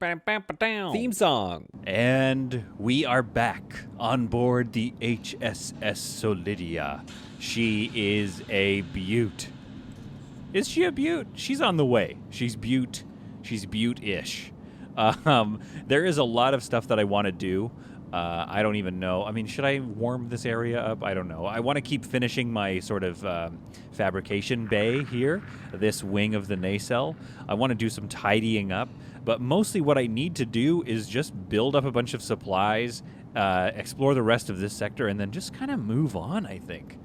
Theme song. And we are back on board the HSS Solidia. She is a beaut. Is she a beaut? She's on the way. She's beaut. She's beaut-ish. There is a lot of stuff that I want to do. I don't even know. I mean, should I warm this area up? I don't know. I want to keep finishing my sort of fabrication bay here, this wing of the nacelle. I want to do some tidying up. But mostly what I need to do is just build up a bunch of supplies, explore the rest of this sector, and then just kind of move on, I think.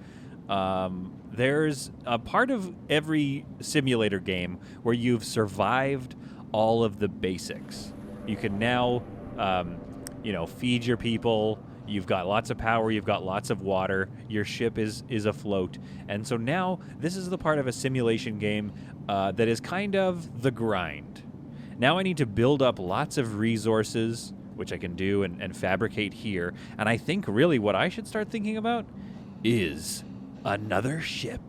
There's a part of every simulator game where you've survived all of the basics. You can now, feed your people. You've got lots of power. You've got lots of water. Your ship is afloat. And so now this is the part of a simulation game that is kind of the grind. Now I need to build up lots of resources, which I can do and fabricate here. And I think really what I should start thinking about is another ship.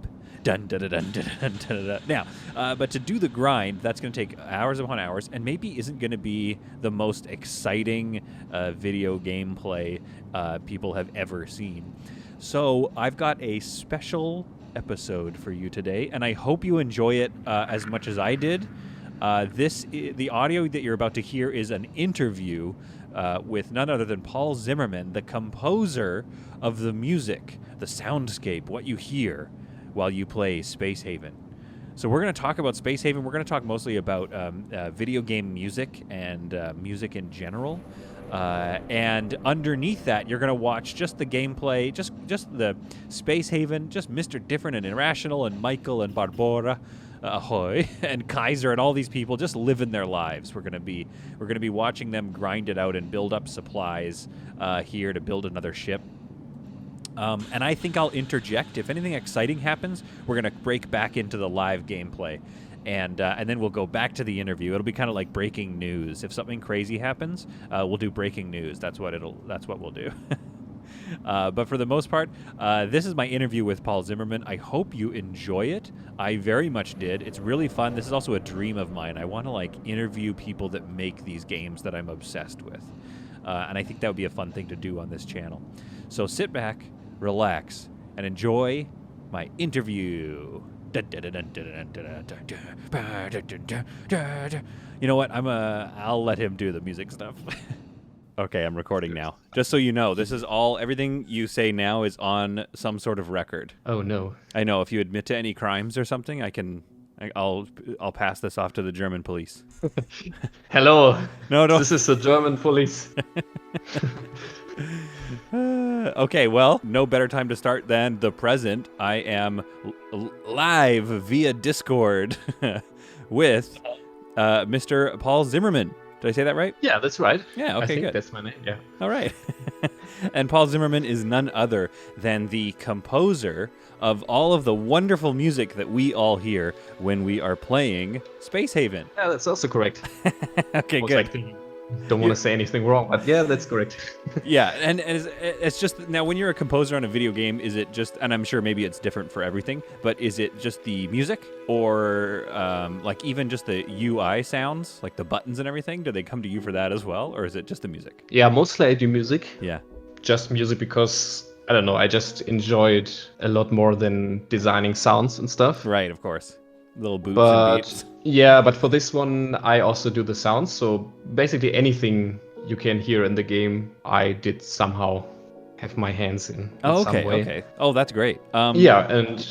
Dun, dun, dun, dun, dun, dun, dun, dun. Now, but to do the grind, that's going to take hours upon hours, and maybe isn't going to be the most exciting video gameplay people have ever seen. So I've got a special episode for you today, and I hope you enjoy it as much as I did. The audio that you're about to hear is an interview with none other than Paul Zimmermmann, the composer of the music, the soundscape, what you hear while you play Space Haven. So we're going to talk about Space Haven. We're going to talk mostly about video game music and music in general. And underneath that, you're going to watch just the gameplay, just the Space Haven, just Mr. Different and Irrational and Michael and Barbara. Ahoy, and Kaiser and all these people just living their lives. We're gonna be watching them grind it out and build up supplies here to build another ship. And I think I'll interject if anything exciting happens. We're gonna break back into the live gameplay, and then we'll go back to the interview. It'll be kind of like breaking news. If something crazy happens, we'll do breaking news. That's what we'll do. But for the most part, this is my interview with Paul Zimmermmann. I hope you enjoy it. I very much did. It's really fun. This is also a dream of mine. I want to interview people that make these games that I'm obsessed with. And I think that would be a fun thing to do on this channel. So sit back, relax, and enjoy my interview. You know what? I'll let him do the music stuff. Okay, I'm recording now. Just so you know, this is everything you say now is on some sort of record. Oh no. I know, if you admit to any crimes or something, I'll pass this off to the German police. Hello. No. This is the German police. Okay, well, no better time to start than the present. I am live via Discord with Mr. Paul Zimmermmann. Did I say that right? Yeah, that's right. Yeah, okay, I think good. That's my name, yeah. All right. And Paul Zimmermmann is none other than the composer of all of the wonderful music that we all hear when we are playing Space Haven. Yeah, that's also correct. Okay, good. Don't want to say anything wrong, but yeah, that's correct. Yeah, and it's just, now when you're a composer on a video game, is it just, and I'm sure maybe it's different for everything, but is it just the music or even just the UI sounds, like the buttons and everything? Do they come to you for that as well, or is it just the music? Yeah, mostly I do music. Yeah. Just music because, I don't know, I just enjoy it a lot more than designing sounds and stuff. Right, of course. Little boots and beeps. Yeah, but for this one, I also do the sounds. So basically anything you can hear in the game, I did somehow have my hands in some way. Okay. Oh, that's great. Yeah, and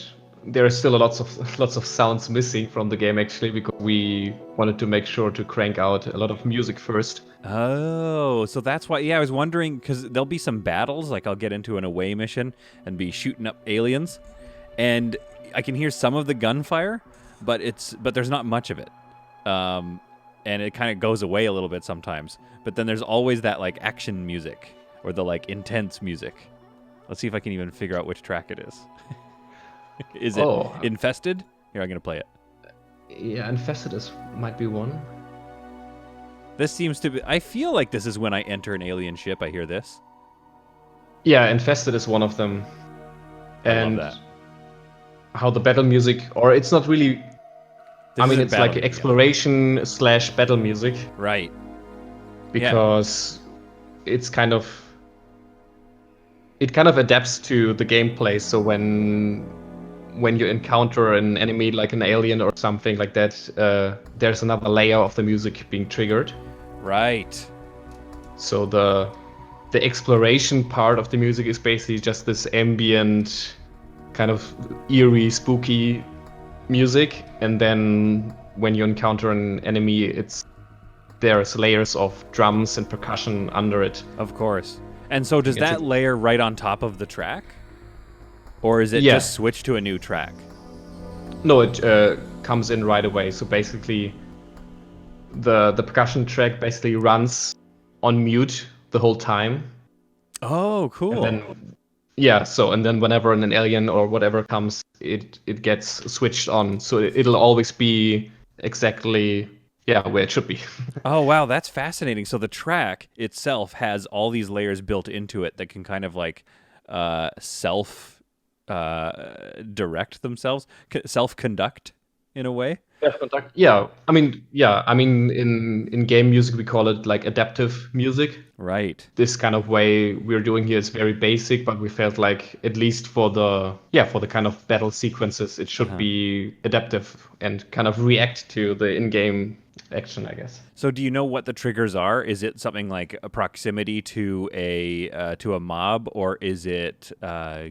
there are still lots of sounds missing from the game actually, because we wanted to make sure to crank out a lot of music first. Oh, so that's why. Yeah, I was wondering, because there'll be some battles, like I'll get into an away mission and be shooting up aliens, and I can hear some of the gunfire. But there's not much of it, and it kind of goes away a little bit sometimes. But then there's always that action music or the intense music. Let's see if I can even figure out which track it is. Is it Infested? Here, I'm gonna play it. Yeah, Infested might be one. This seems to be. I feel like this is when I enter an alien ship. I hear this. Yeah, Infested is one of them. And love that. How the battle music, or it's not really. It's like exploration / battle music. Right. because it kind of adapts to the gameplay. So when you encounter an enemy like an alien or something like that, there's another layer of the music being triggered. Right. So the exploration part of the music is basically just this ambient, kind of eerie, spooky music, and then when you encounter an enemy, there's layers of drums and percussion under it. Of course. And so does that layer right on top of the track? Or is it just switch to a new track? No, it comes in right away. So basically, the percussion track basically runs on mute the whole time. Oh, cool. And then whenever an alien or whatever comes, it gets switched on. So it'll always be exactly where it should be. Oh, wow, that's fascinating. So the track itself has all these layers built into it that can kind of like self direct themselves, self-conduct in a way. Yeah, I mean, in game music we call it like adaptive music. Right. This kind of way we're doing here is very basic, but we felt like at least for the kind of battle sequences, it should be adaptive and kind of react to the in-game action, I guess. So do you know what the triggers are? Is it something like a proximity to a mob, or is it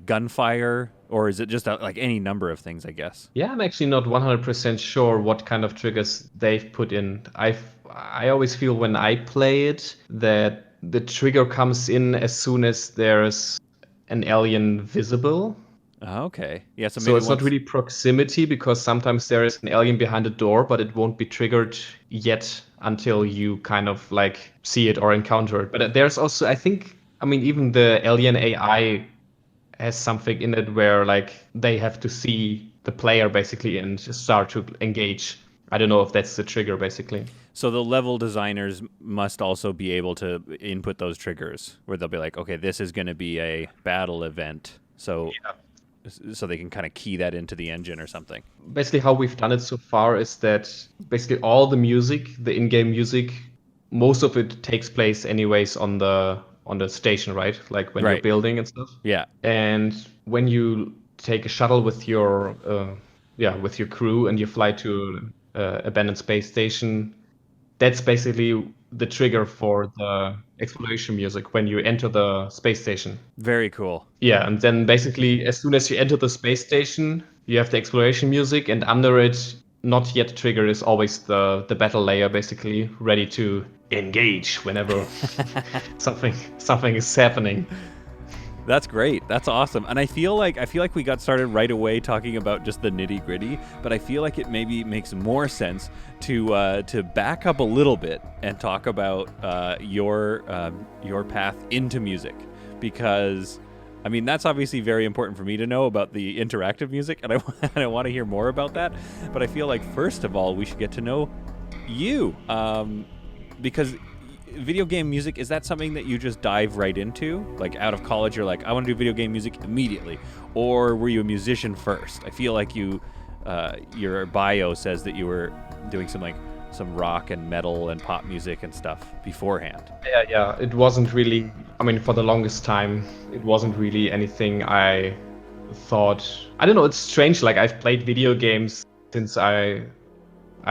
gunfire, or is it just like any number of things, I guess? Yeah, I'm actually not 100% sure what kind of triggers they've put in. I always feel when I play it that the trigger comes in as soon as there's an alien visible. Okay. Yeah, so it's not really proximity, because sometimes there is an alien behind a door, but it won't be triggered yet until you kind of like see it or encounter it. But there's also, I think, even the alien AI has something in it where like they have to see the player basically and start to engage. I don't know if that's the trigger basically. So the level designers must also be able to input those triggers where they'll be like, okay, this is going to be a battle event. So they can kind of key that into the engine or something. Basically how we've done it so far is that basically all the music, the in-game music, most of it takes place anyways on the station, right? Like when you're building and stuff. Yeah. And when you take a shuttle with your crew and you fly to abandoned space station, that's basically the trigger for the exploration music when you enter the space station. Very cool. Yeah, and then basically as soon as you enter the space station, you have the exploration music, and under it, not yet triggered, is always the battle layer, basically ready to engage whenever something is happening. That's great. That's awesome. And I feel like we got started right away talking about just the nitty gritty, but I feel like it maybe makes more sense to back up a little bit and talk about your path into music, because that's obviously very important for me to know about the interactive music, and I want to hear more about that. But I feel like first of all we should get to know you, because video game music, is that something that you just dive right into? Like out of college, you're like, I want to do video game music immediately, or were you a musician first? I feel like your bio says that you were doing some rock and metal and pop music and stuff beforehand. Yeah. It wasn't really. For the longest time, it wasn't really anything I thought. I don't know. It's strange. Like I've played video games since I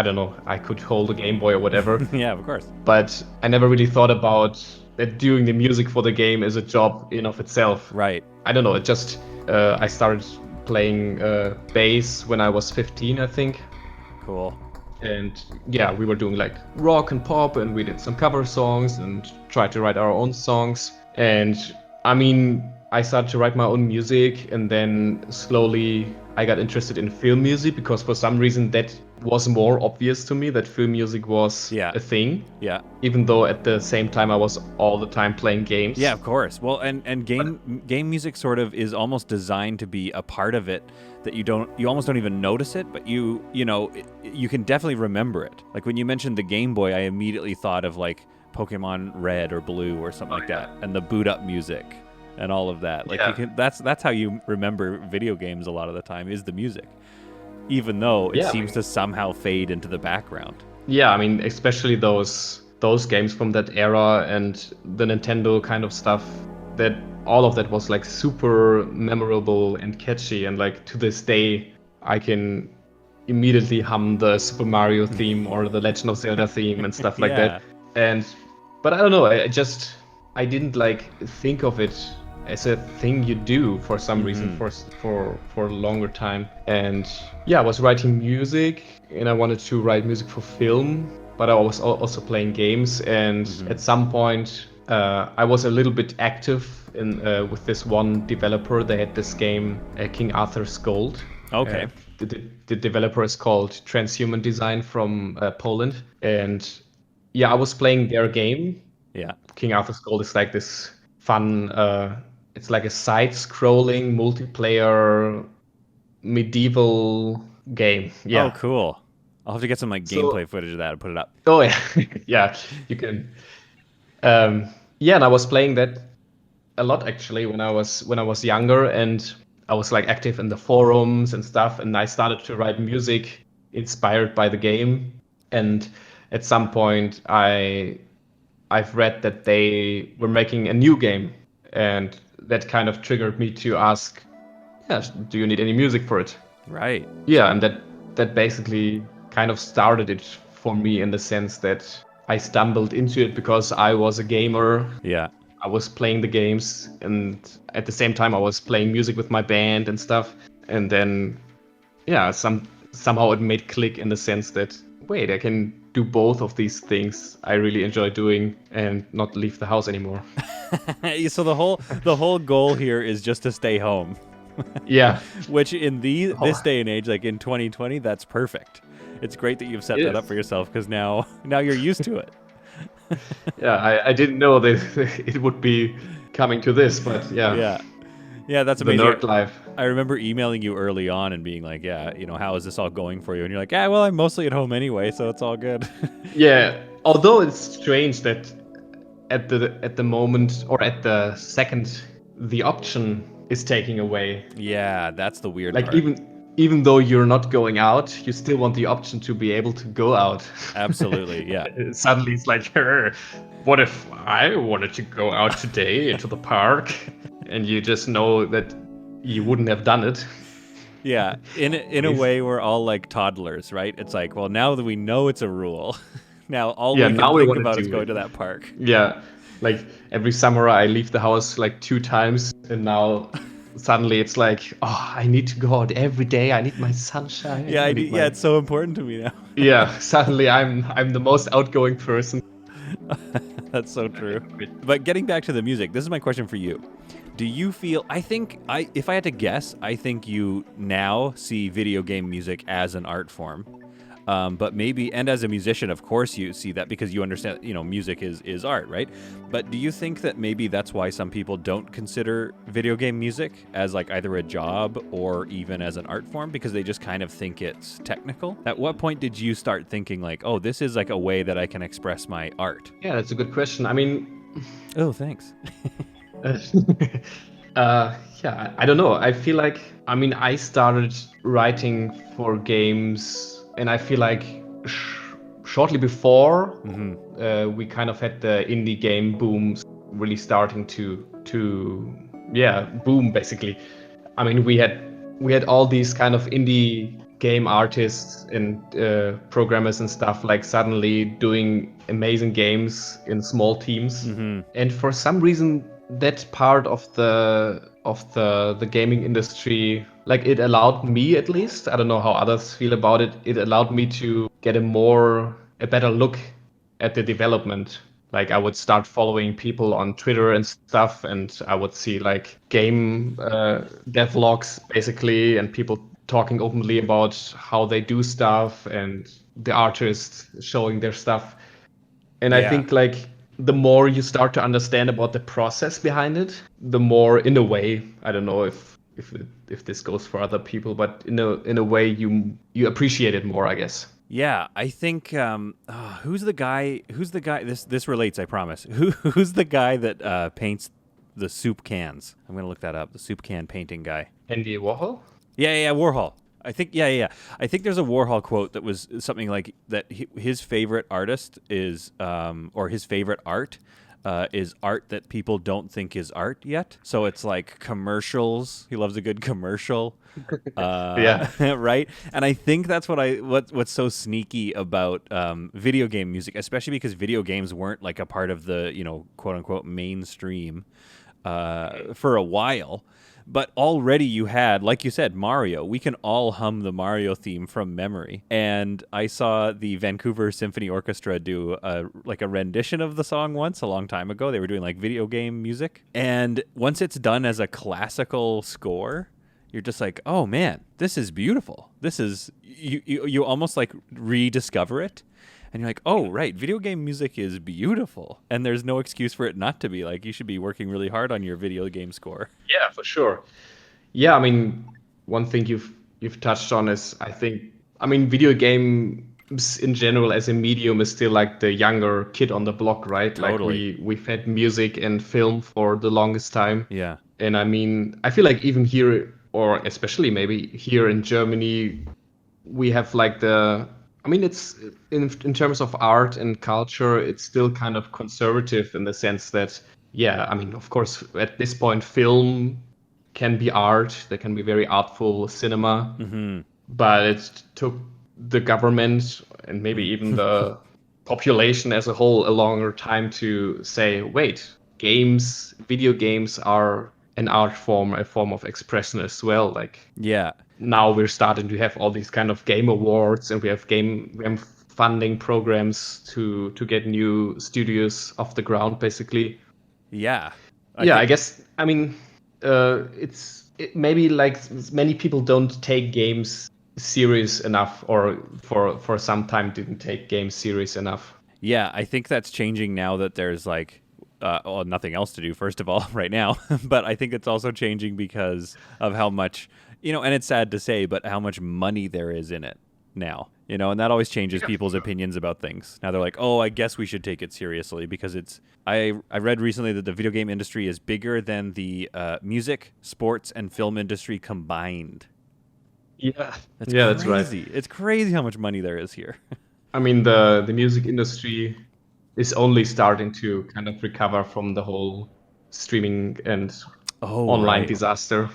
don't know, I could hold a Game Boy or whatever. Yeah, of course. But I never really thought about that doing the music for the game is a job in of itself. Right. I don't know, it just, I started playing bass when I was 15, I think. Cool. And yeah, we were doing like rock and pop, and we did some cover songs and tried to write our own songs. And I started to write my own music, and then slowly I got interested in film music, because for some reason that was more obvious to me that film music was a thing. Yeah. Even though at the same time I was all the time playing games. Yeah, of course. Well, and game music sort of is almost designed to be a part of it that you almost don't even notice it, but you can definitely remember it. Like when you mentioned the Game Boy, I immediately thought of like Pokemon Red or Blue or something like that, and the boot up music and all of that. Like that's how you remember video games a lot of the time, is the music, even though it seems to somehow fade into the background. Yeah, especially those those games from that era and the Nintendo kind of stuff, that all of that was like super memorable and catchy, and like to this day I can immediately hum the Super Mario theme or the Legend of Zelda theme and stuff like Yeah. that. And but I don't know, I didn't like think of it as a thing you do for some reason for a longer time. And yeah, I was writing music and I wanted to write music for film, but I was also playing games. And at some point, I was a little bit active in with this one developer. They had this game, King Arthur's Gold. Okay. The developer is called Transhuman Design from Poland, and yeah, I was playing their game. Yeah. King Arthur's Gold is like this fun. It's like a side-scrolling multiplayer medieval game. Yeah. Oh, cool. I'll have to get some like So- gameplay footage of that and put it up. Oh yeah, yeah. You can. Yeah, and I was playing that a lot actually when I was younger, and I was like active in the forums and stuff, and I started to write music inspired by the game. And at some point, I've read that they were making a new game, and that kind of triggered me to ask, yeah, do you need any music for it? Right. Yeah, and that basically kind of started it for me in the sense that I stumbled into it because I was a gamer. Yeah. I was playing the games, and at the same time I was playing music with my band and stuff. And then, yeah, somehow it made click in the sense that, wait, I can do both of these things I really enjoy doing and not leave the house anymore. So the whole goal here is just to stay home. Yeah. Which in this day and age, like in 2020, that's perfect. It's great that you've set It that up is. for yourself because now you're used to it. Yeah, I didn't know that it would be coming to this, but yeah. Yeah, that's The amazing. nerd life. I remember emailing you early on and being like, yeah, how is this all going for you? And you're like, yeah, well, I'm mostly at home anyway, so it's all good. Yeah, although it's strange that at the moment or at the second the option is taking away. Yeah, that's the weird Like part. even though you're not going out, you still want the option to be able to go out. Absolutely, yeah. Suddenly it's like, what if I wanted to go out today into the park? And you just know that you wouldn't have done it. Yeah, in a way, we're all like toddlers, right? It's like, well, now that we know it's a rule, now all we can now we think wanna about is do going it. to that park. Yeah, like every summer I leave the house like 2 times, and now suddenly it's like, oh, I need to go out every day. I need my sunshine. Yeah, I need my- it's so important to me now. Yeah, suddenly I'm the most outgoing person. That's so true. But getting back to the music, this is my question for you. Do you feel, if I had to guess, I think you now see video game music as an art form. But maybe, and as a musician, of course you see that because you understand, music is art, right? But do you think that maybe that's why some people don't consider video game music as like either a job or even as an art form because they just kind of think it's technical? At what point did you start thinking like, oh, this is like a way that I can express my art? Yeah, that's a good question. I mean, Oh, thanks. yeah, I don't know. I feel like, I started writing for games, and I feel like shortly before we kind of had the indie game boom really starting to boom basically. I mean, we had all these kind of indie game artists and programmers and stuff like suddenly doing amazing games in small teams, and for some reason that part of the gaming industry, like, it allowed me, at least, I don't know how others feel about it, it allowed me to get a better look at the development. Like, I would start following people on Twitter and stuff, and I would see like game devlogs basically, and people talking openly about how they do stuff, and the artists showing their stuff. And I Yeah. think like the more you start to understand about the process behind it, the more, in a way, I don't know if this goes for other people, but in a way you appreciate it more, I guess. Yeah, I think who's the guy? This relates, I promise. Who's the guy that paints the soup cans? I'm gonna look that up. The soup can painting guy. Andy Warhol? Yeah, Warhol. I think I think there's a Warhol quote that was something like that. His favorite artist is, or his favorite art, is art that people don't think is art yet. So it's like commercials. He loves a good commercial, Yeah. right? And I think that's what's so sneaky about video game music, especially because video games weren't like a part of the quote unquote mainstream for a while. But already you had, like you said, Mario. We can all hum the Mario theme from memory. And I saw the Vancouver Symphony Orchestra do a rendition of the song once a long time ago. They were doing like video game music. And once it's done as a classical score, you're just like, oh man, this is beautiful. This is, you almost like rediscover it. And you're like, oh, right, video game music is beautiful. And there's no excuse for it not to be. Like, you should be working really hard on your video game score. Yeah, for sure. Yeah, I mean, one thing you've touched on is, video games in general as a medium is still like the younger kid on the block, right? Totally. Like we've had music and film for the longest time. Yeah. And I mean, I feel like even here, or especially maybe here in Germany, we have like it's in terms of art and culture, it's still kind of conservative in the sense that, yeah, I mean, of course, at this point, film can be art. There can be very artful cinema, but it took the government and maybe even the population as a whole a longer time to say, wait, video games are an art form, a form of expression as well. Like, yeah. Now we're starting to have all these kind of game awards, and we have funding programs to get new studios off the ground, basically. Yeah. I guess, I mean, maybe like many people don't take games serious enough, or for some time didn't take games serious enough. Yeah, I think that's changing now that there's like nothing else to do, first of all, right now. But I think it's also changing because of how much, and it's sad to say, but how much money there is in it now, and that always changes people's opinions about things. Now they're like, oh, I guess we should take it seriously because I read recently that the video game industry is bigger than the music, sports, and film industry combined. Yeah. That's That's right. It's crazy how much money there is here. I mean, the music industry is only starting to kind of recover from the whole streaming and online disaster.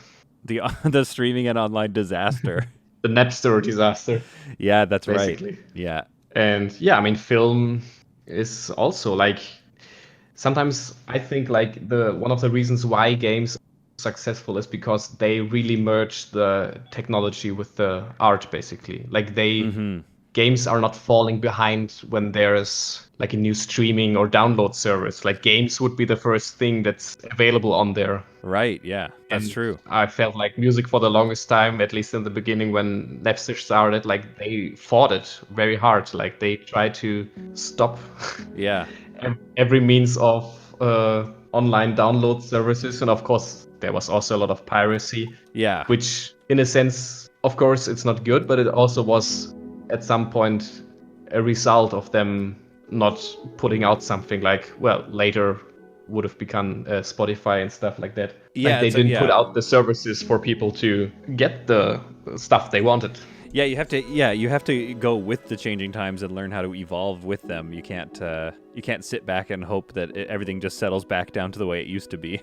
The streaming and online disaster. The Napster disaster. Yeah, that's basically. Right. Yeah. And yeah, I mean, film is also like, sometimes I think like one of the reasons why games are successful is because they really merge the technology with the art, basically. Like games are not falling behind when there's like a new streaming or download service. Like games would be the first thing that's available on there. Right, yeah, that's true. I felt like music for the longest time, at least in the beginning when Napster started, like they fought it very hard. Like they tried to stop every means of online download services. And of course, there was also a lot of piracy. Yeah. Which in a sense, of course, it's not good, but it also was at some point a result of them not putting out something like, well, later would have become Spotify and stuff like that. Yeah, like they didn't put out the services for people to get the stuff they wanted. Yeah, you have to go with the changing times and learn how to evolve with them. You can't sit back and hope that everything just settles back down to the way it used to be.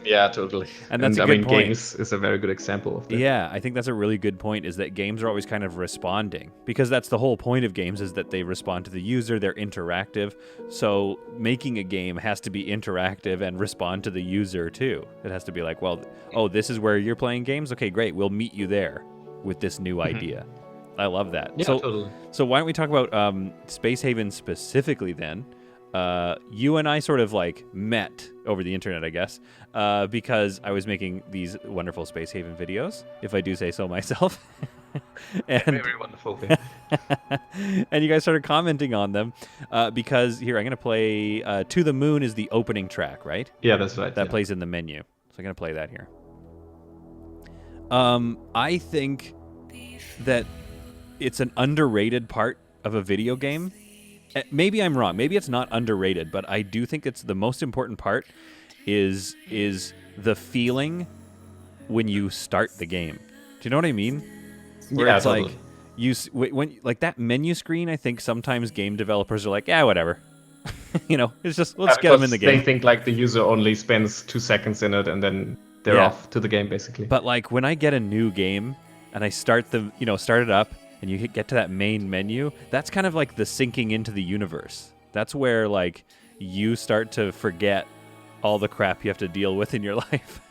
Yeah, totally. And that's a good point. Games is a very good example of that. Yeah, I think that's a really good point, is that games are always kind of responding, because that's the whole point of games, is that they respond to the user, they're interactive. So making a game has to be interactive and respond to the user too. It has to be like, well, oh, this is where you're playing games? Okay, great. We'll meet you there with this new idea. I love that. Yeah, totally. So why don't we talk about Space Haven specifically then? You and I sort of like met over the internet, I guess, because I was making these wonderful Space Haven videos, if I do say so myself. And very wonderful. Yeah. And you guys started commenting on them because here, I'm going to play To the Moon is the opening track, right? Yeah, that's right. That plays in the menu. So I'm going to play that here. I think that it's an underrated part of a video game. Maybe I'm wrong. Maybe it's not underrated, but I do think it's the most important part is the feeling when you start the game. Do you know what I mean? where Yeah, it's like totally. when like that menu screen. I think sometimes game developers are like, yeah, whatever. It's just let's get them in the Because they game. think like the user only spends 2 seconds in it and then they're Yeah. off to the game basically. But like when I get a new game and I start start it up and you get to that main menu, that's kind of like the sinking into the universe. That's where like you start to forget all the crap you have to deal with in your life.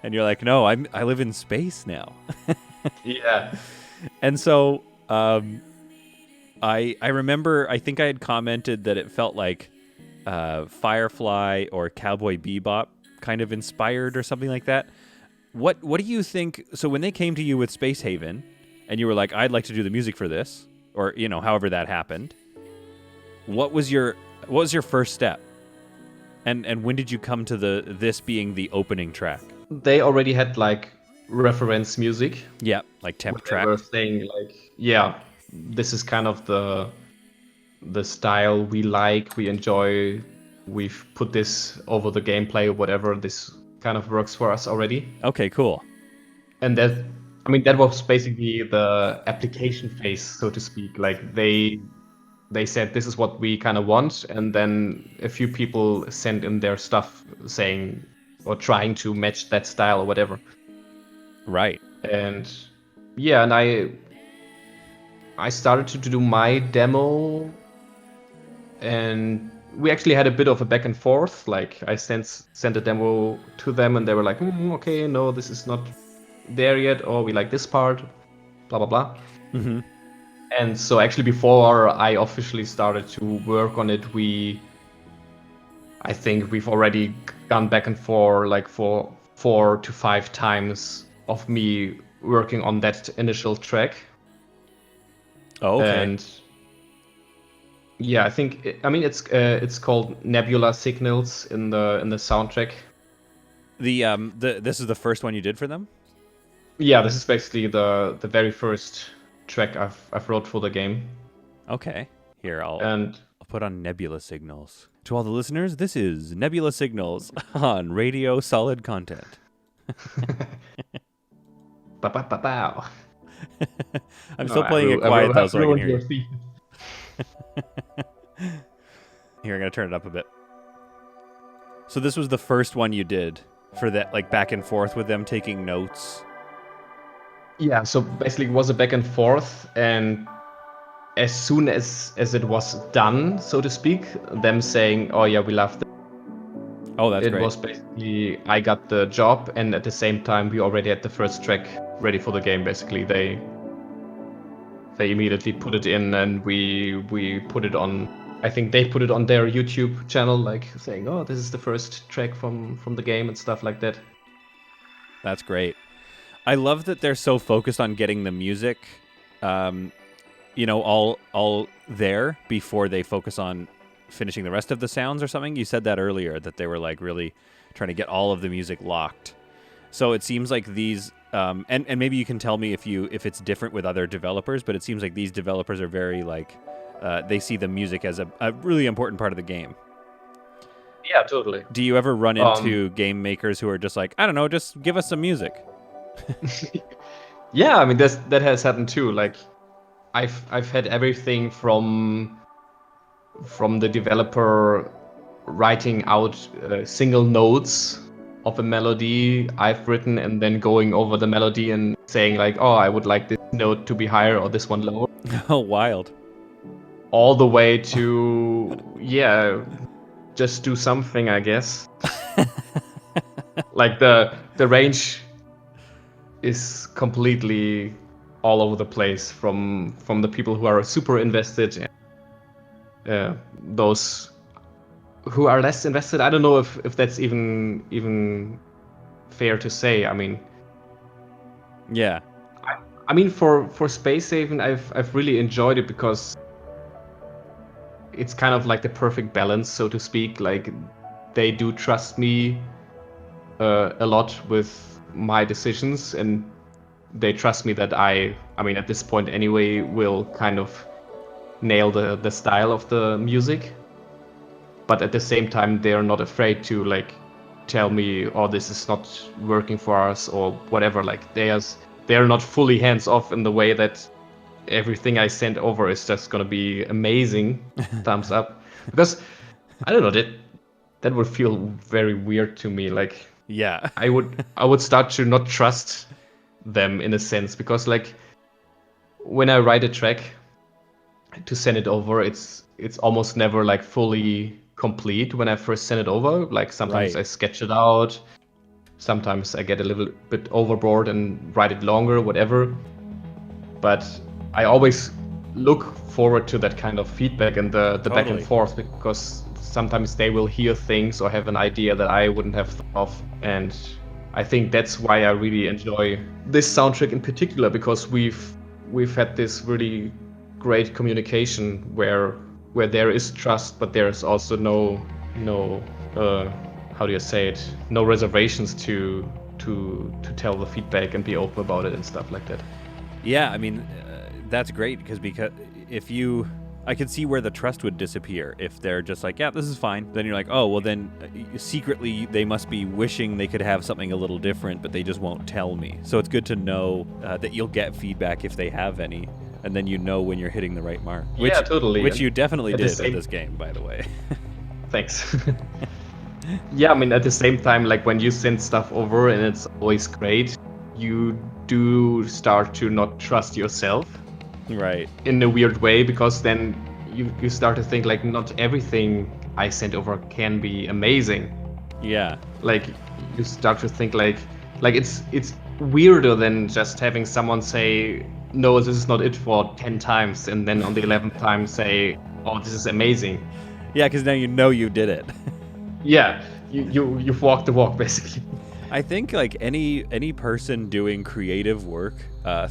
And you're like, no, I live in space now. Yeah. And so I remember, I think I had commented that it felt like Firefly or Cowboy Bebop kind of inspired or something like that. What do you think? So when they came to you with Space Haven, and you were like, "I'd like to do the music for this," or however that happened, what was your first step? And when did you come to this being the opening track? They already had like reference music. Yeah, like temp They track. were saying like, yeah, this is kind of the style we like, we enjoy. We've put this over the gameplay or whatever. This kind of works for us already. Okay, cool. And that was basically the application phase, so to speak. Like they said this is what we kind of want, and then a few people sent in their stuff saying or trying to match that style or whatever. Right. And yeah, and I started to do my demo, and we actually had a bit of a back and forth. Like I sent a demo to them, and they were like, okay, no, this is not there yet, or we like this part, blah blah blah. Mm-hmm. And so actually before I officially started to work on it, I think we've already gone back and forth like for 4 to 5 times of me working on that initial track. Oh, okay. And yeah, I think it's called Nebula Signals in the soundtrack. This is the first one you did for them? Yeah, this is basically the very first track I've wrote for the game. Okay. Here, I'll put on Nebula Signals. To all the listeners, this is Nebula Signals on Radio Solid Content. Ba-ba-ba-bow. I'm still playing it quiet though, so I can hear you. Here, I'm gonna turn it up a bit. So this was the first one you did for that, like back and forth with them taking notes. Yeah, so basically it was a back and forth, and as soon as it was done, so to speak, them saying, "Oh yeah, we love it." Oh, that's great. It was basically I got the job, and at the same time we already had the first track ready for the game. Basically, they immediately put it in, and we put it on. I think they put it on their YouTube channel, like saying, "Oh, this is the first track from the game" and stuff like that. That's great. I love that they're so focused on getting the music, all there before they focus on finishing the rest of the sounds or something. You said that earlier, that they were like really trying to get all of the music locked. So it seems like these, and maybe you can tell me if it's different with other developers, but it seems like these developers are very like, they see the music as a really important part of the game. Yeah, totally. Do you ever run into game makers who are just like, I don't know, just give us some music? Yeah, I mean that has happened too. Like I've had everything from the developer writing out single notes of a melody I've written and then going over the melody and saying like, oh, I would like this note to be higher or this one lower. Oh, wild. All the way to just do something, I guess. Like the range is completely all over the place from the people who are super invested and those who are less invested. I don't know if that's even fair to say. I mean, yeah. I mean for Space Haven, I've really enjoyed it because it's kind of like the perfect balance, so to speak. Like they do trust me a lot with my decisions, and they trust me that I mean at this point anyway will kind of nail the style of the music, but at the same time they're not afraid to like tell me, oh, this is not working for us or whatever. Like they're not fully hands off in the way that everything I send over is just gonna be amazing, thumbs up. Because I don't know, that would feel very weird to me. Like Yeah. I would start to not trust them in a sense, because like when I write a track to send it over, it's almost never like fully complete when I first send it over. Like sometimes Right. I sketch it out, sometimes I get a little bit overboard and write it longer, whatever. But I always look forward to that kind of feedback and the back and Totally. forth, because sometimes they will hear things or have an idea that I wouldn't have thought of. And I think that's why I really enjoy this soundtrack in particular, because we've had this really great communication where there is trust, but there's also no how do you say it, no reservations to tell the feedback and be open about it and stuff like that. Yeah, I mean, that's great because if you, I can see where the trust would disappear if they're just like, yeah, this is fine. Then you're like, oh, well, then secretly they must be wishing they could have something a little different, but they just won't tell me. So it's good to know that you'll get feedback if they have any, and then you know when you're hitting the right mark. Yeah, totally. Which you definitely At the did same- with this game, by the way. Thanks. Yeah, I mean, at the same time, like when you send stuff over and it's always great, you do start to not trust yourself Right. in a weird way, because then you start to think like not everything I sent over can be amazing. Yeah. Like you start to think like it's weirder than just having someone say, no, this is not it for 10 times, and then on the 11th time say, oh, this is amazing. Yeah, because now you know you did it. Yeah, you've walked the walk, basically. I think like any person doing creative work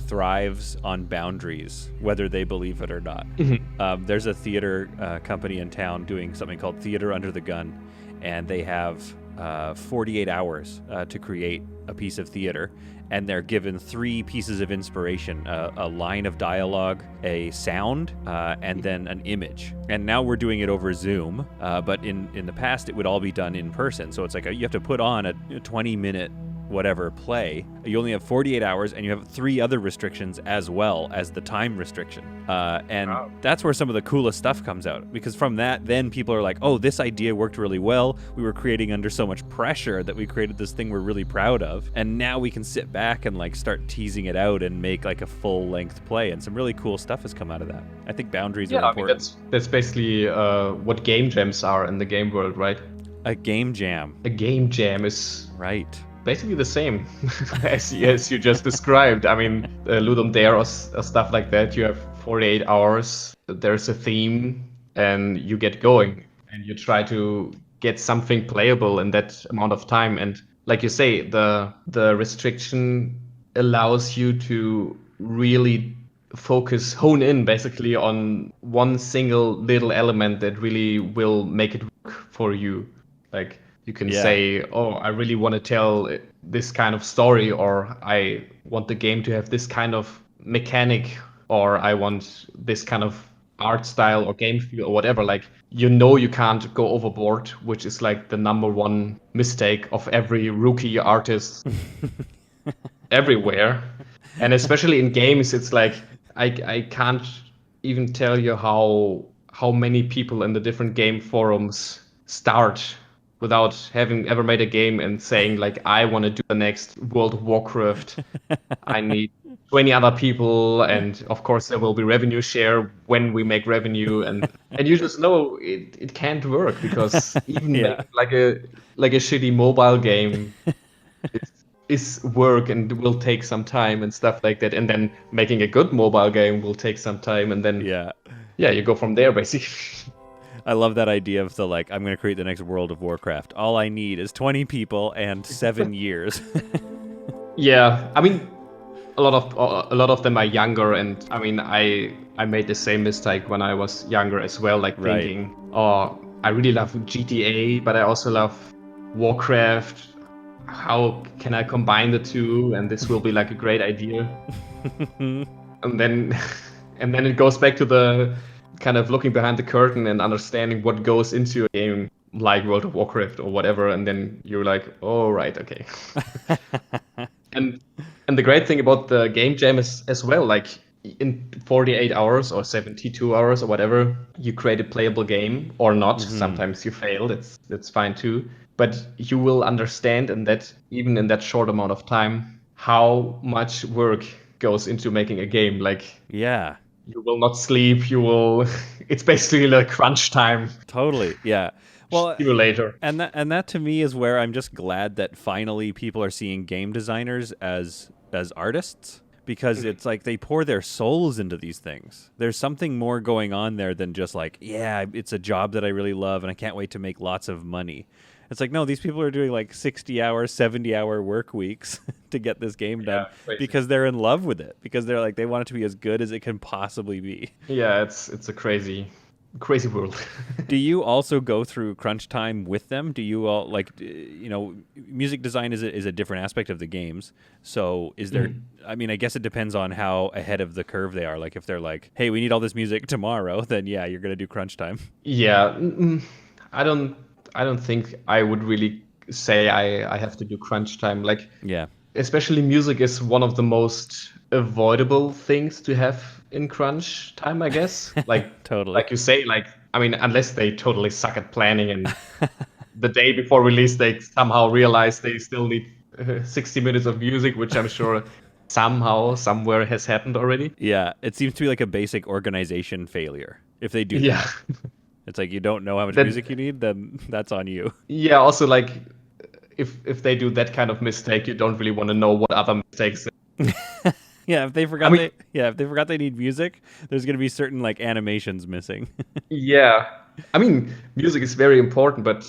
thrives on boundaries, whether they believe it or not. There's a theater company in town doing something called Theater Under the Gun, and they have 48 hours to create a piece of theater, and they're given 3 pieces of inspiration: a line of dialogue, a sound, and then an image. And now we're doing it over Zoom, but in the past it would all be done in person. So it's like you have to put on a 20-minute whatever play. You only have 48 hours, and you have 3 other restrictions as well as the time restriction. And Wow. that's where some of the coolest stuff comes out, because from that, then people are like, oh, this idea worked really well. We were creating under so much pressure that we created this thing we're really proud of. And now we can sit back and like start teasing it out and make like a full length play. And some really cool stuff has come out of that. I think boundaries are Yeah, I mean, important. that's basically what game jams are in the game world, right? A game jam. A game jam is Right. basically the same as you just described. I mean, Ludum Dare or stuff like that. You have 48 hours. There's a theme, and you get going, and you try to get something playable in that amount of time. And like you say, the restriction allows you to really hone in basically on one single little element that really will make it work for you. Like you can Yeah. say, oh, I really want to tell this kind of story, or I want the game to have this kind of mechanic, or I want this kind of art style or game feel or whatever. Like, you can't go overboard, which is like the number one mistake of every rookie artist everywhere. And especially in games, it's like I can't even tell you how many people in the different game forums start without having ever made a game and saying like, I want to do the next World of Warcraft. I need 20 other people, and of course there will be revenue share when we make revenue, and you just know it can't work, because even Yeah. making like a shitty mobile game is work and will take some time and stuff like that, and then making a good mobile game will take some time, and then Yeah. you go from there basically. I love that idea of the like, I'm going to create the next World of Warcraft. All I need is 20 people and 7 years. Yeah, I mean, a lot of them are younger, and I mean, I made the same mistake when I was younger as well, like Right. thinking, oh, I really love GTA, but I also love Warcraft. How can I combine the two? And this will be like a great idea. And then it goes back to the kind of looking behind the curtain and understanding what goes into a game like World of Warcraft or whatever, and then you're like, oh right, okay. And And the great thing about the game jam is as well, like in 48 hours or 72 hours or whatever, you create a playable game or not. Sometimes you fail, that's fine too. But you will understand in that, even in that short amount of time, how much work goes into making a game. Like, Yeah. you will not sleep, you will it's basically like crunch time Totally. Yeah. Well, simulator. and that to me is where I'm just glad that finally people are seeing game designers as artists, because it's like they pour their souls into these things. There's something more going on there than just like, yeah, it's a job that I really love and I can't wait to make lots of money. It's like, no, these people are doing like 60-hour, 70-hour work weeks to get this game done because they're in love with it, because they're like, they want it to be as good as it can possibly be. Yeah, it's a crazy world. Do you also go through crunch time with them? Do you all music design is a different aspect of the games. So is there, I mean, I guess it depends on how ahead of the curve they are. Like if they're like, hey, we need all this music tomorrow, then yeah, you're going to do crunch time. Yeah, I don't think I would really say I have to do crunch time. Like, Yeah. especially music is one of the most avoidable things to have in crunch time, I guess. Like, Totally. like you say, like, I mean, unless they totally suck at planning and the day before release they somehow realize they still need 60 minutes of music, which I'm sure somehow, somewhere has happened already. Yeah. It seems to be like a basic organization failure if they do Yeah. that. It's like you don't know how much That- music you need, then that's on you. Yeah, also like if they do that kind of mistake, you don't really want to know what other mistakes. Yeah, if they forgot I mean- if they forgot they need music, there's going to be certain like animations missing. Yeah, I mean, music is very important, but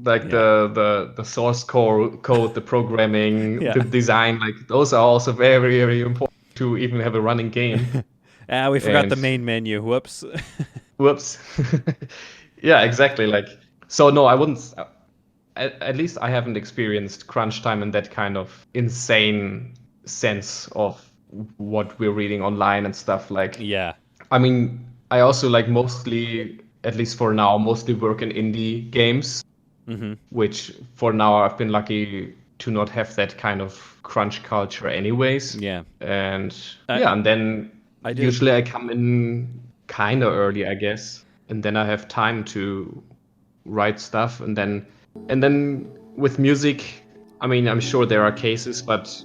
like the source code, the programming, Yeah. the design, like those are also very, very important to even have a running game. We forgot the And- main menu. Whoops. Whoops. Yeah, exactly. Like, so no, I wouldn't. At least I haven't experienced crunch time in that kind of insane sense of what we're reading online and stuff. Like, Yeah. I mean, I also like mostly, at least for now, mostly work in indie games, which for now I've been lucky to not have that kind of crunch culture anyways. Yeah. And I- yeah, and then I did- usually I come in kind of early, I guess, and then I have time to write stuff, and then with music, I mean, I'm sure there are cases, but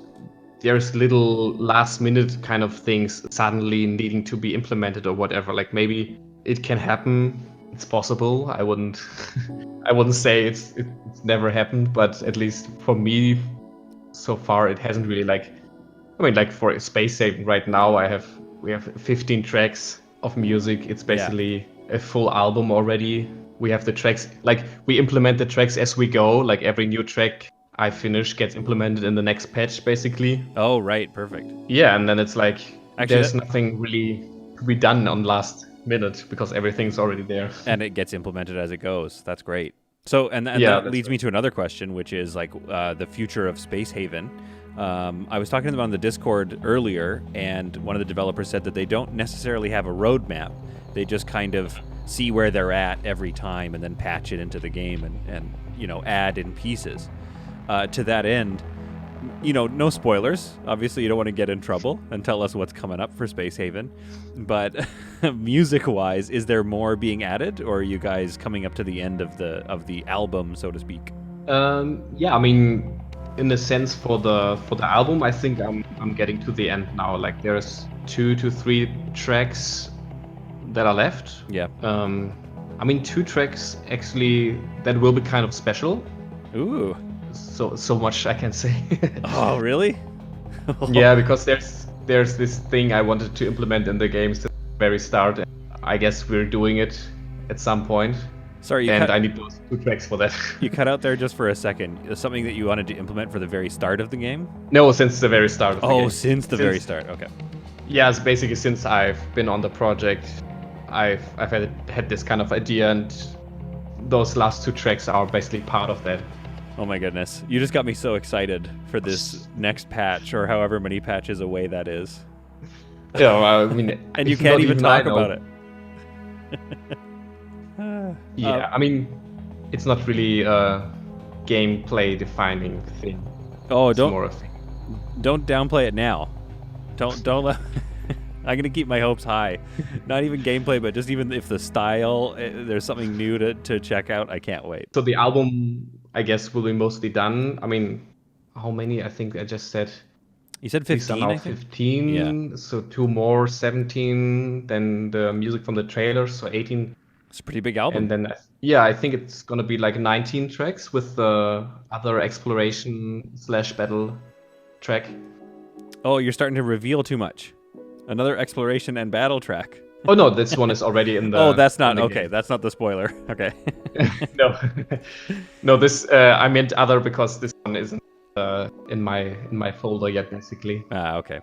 there's little last minute kind of things suddenly needing to be implemented or whatever. Like maybe it can happen. It's possible. I wouldn't I wouldn't say it's never happened, but at least for me so far it hasn't really like, I mean, like for Space Saving right now we have 15 tracks of music. It's basically a full album already. We have the tracks, like we implement the tracks as we go, like every new track I finish gets implemented in the next patch basically. Oh, right. Perfect. Yeah, and then it's like Actually, there's nothing really to be done on last minute because everything's already there. And it gets implemented as it goes. That's great. So, and Yeah, that that's leads right. me to another question, which is like the future of Space Haven. I was talking to them on the Discord earlier, and one of the developers said that they don't necessarily have a roadmap. They just kind of see where they're at every time and then patch it into the game and add in pieces. To that end, no spoilers. Obviously, you don't want to get in trouble and tell us what's coming up for Space Haven. But music-wise, is there more being added, or are you guys coming up to the end of the album, so to speak? Yeah, I mean, in a sense for the album, I think I'm getting to the end now. Like there's 2 to 3 tracks that are left. Yeah. I mean, 2 tracks actually that will be kind of special. Ooh. So much I can say. Oh, really? Yeah, because there's this thing I wanted to implement in the game since the very start. And I guess we're doing it at some point. Sorry, I need those 2 tracks for that. you cut out there just for a second. Something that you wanted to implement for the very start of the game? No, since the very start of the game. Since the very start. Okay. Yeah, it's basically since I've been on the project, I've had this kind of idea, and those last 2 tracks are basically part of that. Oh my goodness. You just got me so excited for this next patch, or however many patches away that is. Yeah, I mean, And you it's can't not even I talk know. about it. Yeah, I mean, it's not really a gameplay defining thing. Oh, It's don't more a thing. Don't downplay it now. Don't let. I'm gonna keep my hopes high. Not even gameplay, but just even if the style, there's something new to check out. I can't wait. So the album, I guess, will be mostly done. I mean, how many? I think I just said You said these are 15, now I think. 15. So 2 more, 17. Then the music from the trailer, so 18. It's a pretty big album. And then, yeah, I think it's gonna be like 19 tracks with the other exploration/battle track. Oh, you're starting to reveal too much. Another exploration and battle track. Oh no, this one is already in the. Oh, that's not in the okay. game. That's not the spoiler. Okay. No, no. This I meant other because this one isn't in my folder yet. Basically, Okay.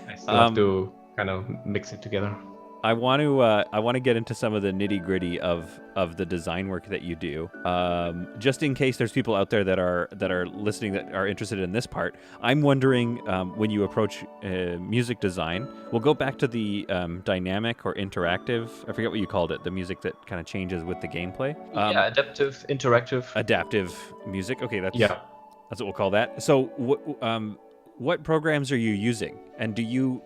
I still have to kind of mix it together. I want to get into some of the nitty gritty of the design work that you do. Just in case there's people out there that are listening that are interested in this part. I'm wondering when you approach music design. We'll go back to the dynamic or interactive. I forget what you called it. The music that kind of changes with the gameplay. Yeah, adaptive, interactive. Adaptive music. Okay, that's what we'll call that. So what programs are you using? And do you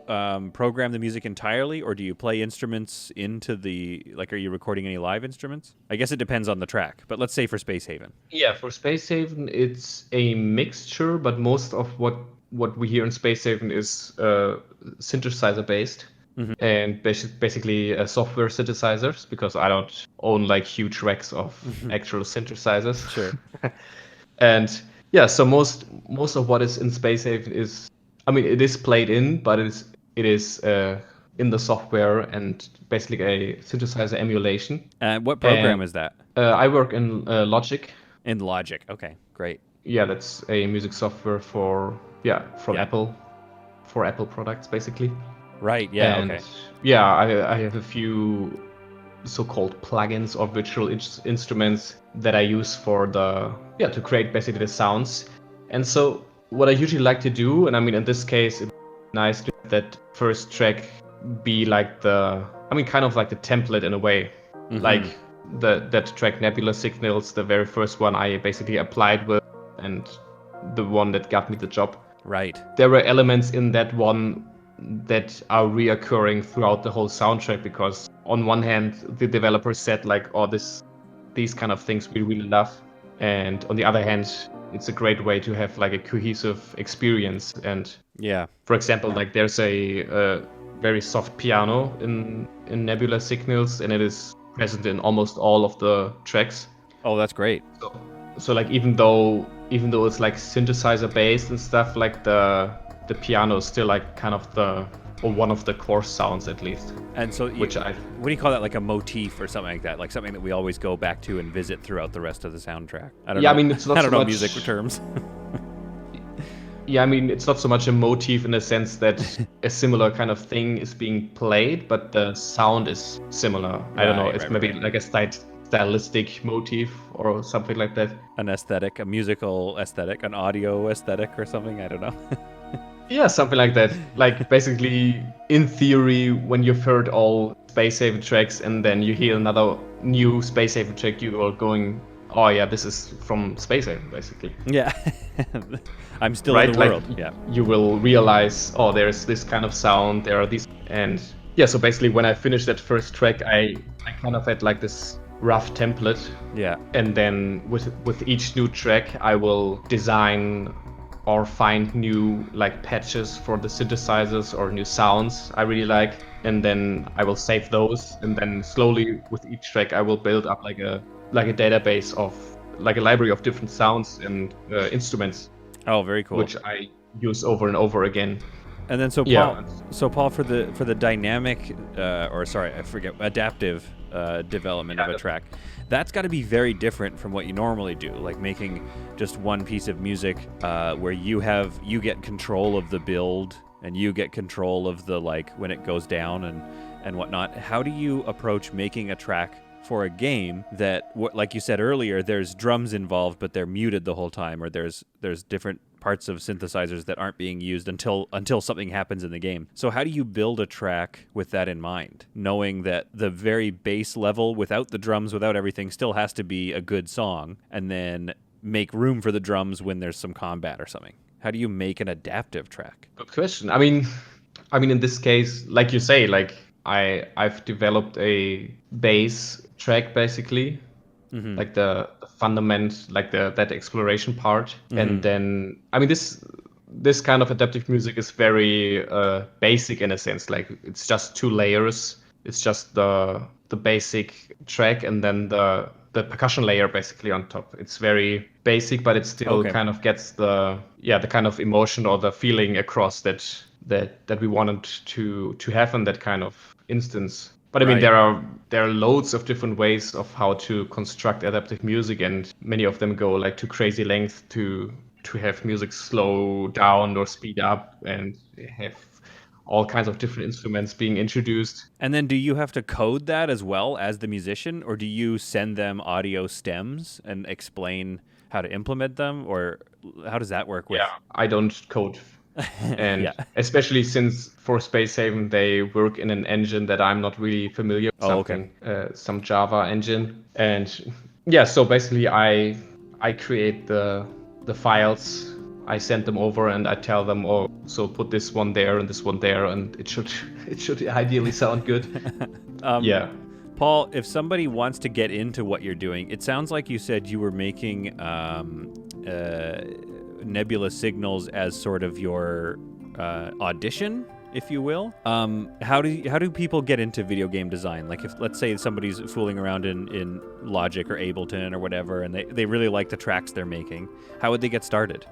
program the music entirely, or do you play instruments into the, like, are you recording any live instruments? I guess it depends on the track, but let's say for Space Haven. Yeah, for Space Haven, it's a mixture, but most of what we hear in Space Haven is synthesizer based. Mm-hmm. And basically software synthesizers, because I don't own like huge racks of actual synthesizers. Sure. And yeah, so most of what is in Space Haven is, I mean, it is played in, but it is in the software and basically a synthesizer emulation. What program is that? I work in Logic. In Logic. Okay, great. Yeah, that's a music software from Apple, for Apple products basically. Right. Yeah. And okay. yeah, I have a few so-called plugins or virtual instruments that I use to create basically the sounds. And so what I usually like to do, and I mean in this case it's nice to have that first track be like kind of like the template in a way. Mm-hmm. Like that track Nebula Signals, the very first one I basically applied with, and the one that got me the job. Right. There were elements in that one that are reoccurring throughout the whole soundtrack, because on one hand the developer said like, oh, these kind of things we really love, and on the other hand it's a great way to have like a cohesive experience. And yeah, for example, like there's a very soft piano in Nebula Signals, and it is present in almost all of the tracks. Oh, that's great. So like even though it's like synthesizer based and stuff, like the piano is still like kind of one of the core sounds at least. And so what do you call that, like a motif or something like that, like something that we always go back to and visit throughout the rest of the soundtrack? I don't know. I mean, it's not I don't so know much music terms. Yeah, I mean, it's not so much a motif in the sense that a similar kind of thing is being played, but the sound is similar. I don't know, it's maybe like a stylistic motif or something like that. An aesthetic, a musical aesthetic, an audio aesthetic or something, I don't know. Yeah, something like that. Like basically, in theory, when you've heard all Space Haven tracks and then you hear another new Space Haven track, you are going, oh yeah, this is from Space Haven, basically. Yeah. I'm still in the world. Yeah. You will realize, oh, there's this kind of sound, there are these, and yeah, so basically when I finished that first track, I kind of had like this rough template. Yeah. And then with each new track, I will design or find new like patches for the synthesizers or new sounds I really like, and then I will save those, and then slowly with each track I will build up like a database of like a library of different sounds and instruments. Oh, very cool. Which I use over and over again. And then Paul, for the dynamic adaptive development of a track, that's got to be very different from what you normally do, like making just one piece of music where you get control of the build and you get control of the, like, when it goes down and whatnot. How do you approach making a track for a game that, like you said earlier, there's drums involved but they're muted the whole time, or there's different parts of synthesizers that aren't being used until something happens in the game? So how do you build a track with that in mind, knowing that the very base level without the drums, without everything, still has to be a good song, and then make room for the drums when there's some combat or something? How do you make an adaptive track? Good question. I mean, in this case, like you say, like I've developed a bass track basically, Mm-hmm. like the fundament, like the that exploration part, and then I mean this kind of adaptive music is very basic in a sense. Like it's just two layers. It's just the basic track and then the percussion layer basically on top. It's very basic, but it still Okay. kind of gets the kind of emotion or the feeling across that we wanted to have in that kind of instance. But I mean, Right. there are loads of different ways of how to construct adaptive music, and many of them go like to crazy lengths to have music slow down or speed up, and have all kinds of different instruments being introduced. And then do you have to code that as well as the musician, or do you send them audio stems and explain how to implement them, or how does that work with? Yeah, I don't code. Yeah. And especially since for Space Haven they work in an engine that I'm not really familiar with, Oh, okay. some Java engine. And yeah, so basically I create the files, I send them over, and I tell them, oh, so put this one there and this one there, and it should it should ideally sound good. Yeah. Paul, if somebody wants to get into what you're doing, it sounds like you said you were making Nebula Signals as sort of your audition, if you will. How do people get into video game design? Like, if let's say somebody's fooling around in Logic or Ableton or whatever, and they really like the tracks they're making, how would they get started?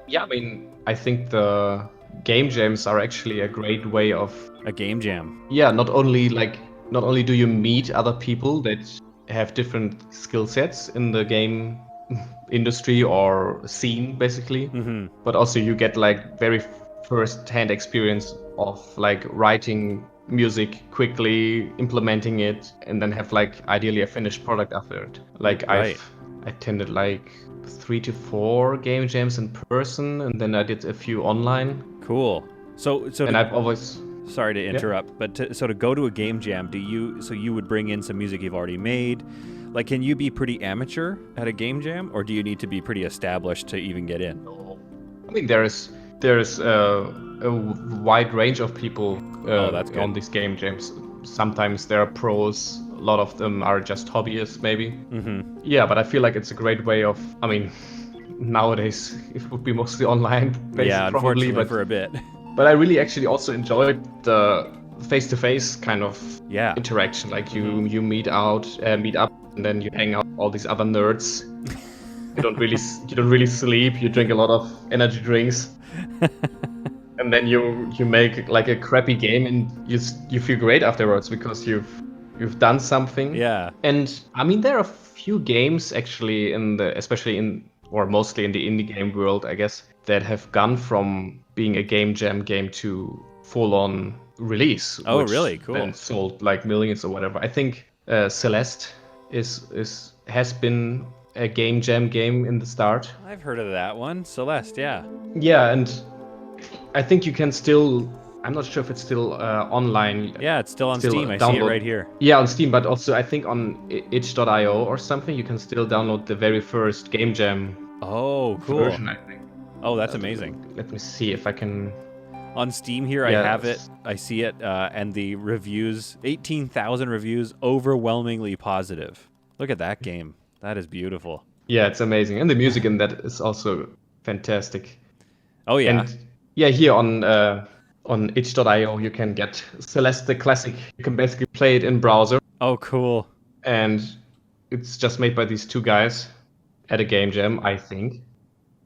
Yeah, I mean, I think the game jams are actually a great way of, A game jam. yeah, not only do you meet other people that have different skill sets in the game industry or scene basically, but also you get like very first hand experience of like writing music quickly, implementing it, and then have like ideally a finished product after it. Like Right. I've attended like 3 to 4 game jams in person, and then I did a few online. Cool. So And I've always, sorry to yeah. interrupt, but to go to a game jam, you would bring in some music you've already made? Like, can you be pretty amateur at a game jam, or do you need to be pretty established to even get in? I mean, there's a wide range of people Oh, that's good. on these game jams. Sometimes there are pros. A lot of them are just hobbyists, maybe. Mm-hmm. Yeah, but I feel like it's a great way of. I mean, nowadays it would be mostly online based, Yeah, probably. unfortunately for a bit. But I really actually also enjoyed the face-to-face kind of Yeah. interaction. Like you meet up, and then you hang out with all these other nerds. You don't really sleep. You drink a lot of energy drinks, and then you make like a crappy game, and you feel great afterwards because you've done something. Yeah. And I mean, there are a few games actually especially in, or mostly in the indie game world, I guess, that have gone from being a game jam game to full-on release. Oh, which really? Cool. Then sold like millions or whatever. I think Celeste has been a game jam game in the start. I've heard of that one. Celeste, yeah. Yeah, and I think you can still. I'm not sure if it's still online. Yeah, it's still on Still Steam. I see it download- right here. Yeah, on Steam, but also I think on itch.io or something, you can still download the very first game jam Oh, cool. version, I think. Oh, that's amazing. Let me see if I can. On Steam here, I Yeah. have it. I see it, and the reviews, 18,000 reviews, overwhelmingly positive. Look at that game. That is beautiful. Yeah, it's amazing, and the music in that is also fantastic. Oh, yeah. And yeah, here on itch.io you can get Celeste the Classic. You can basically play it in browser, Oh, cool. and it's just made by these two guys at a game jam, I think.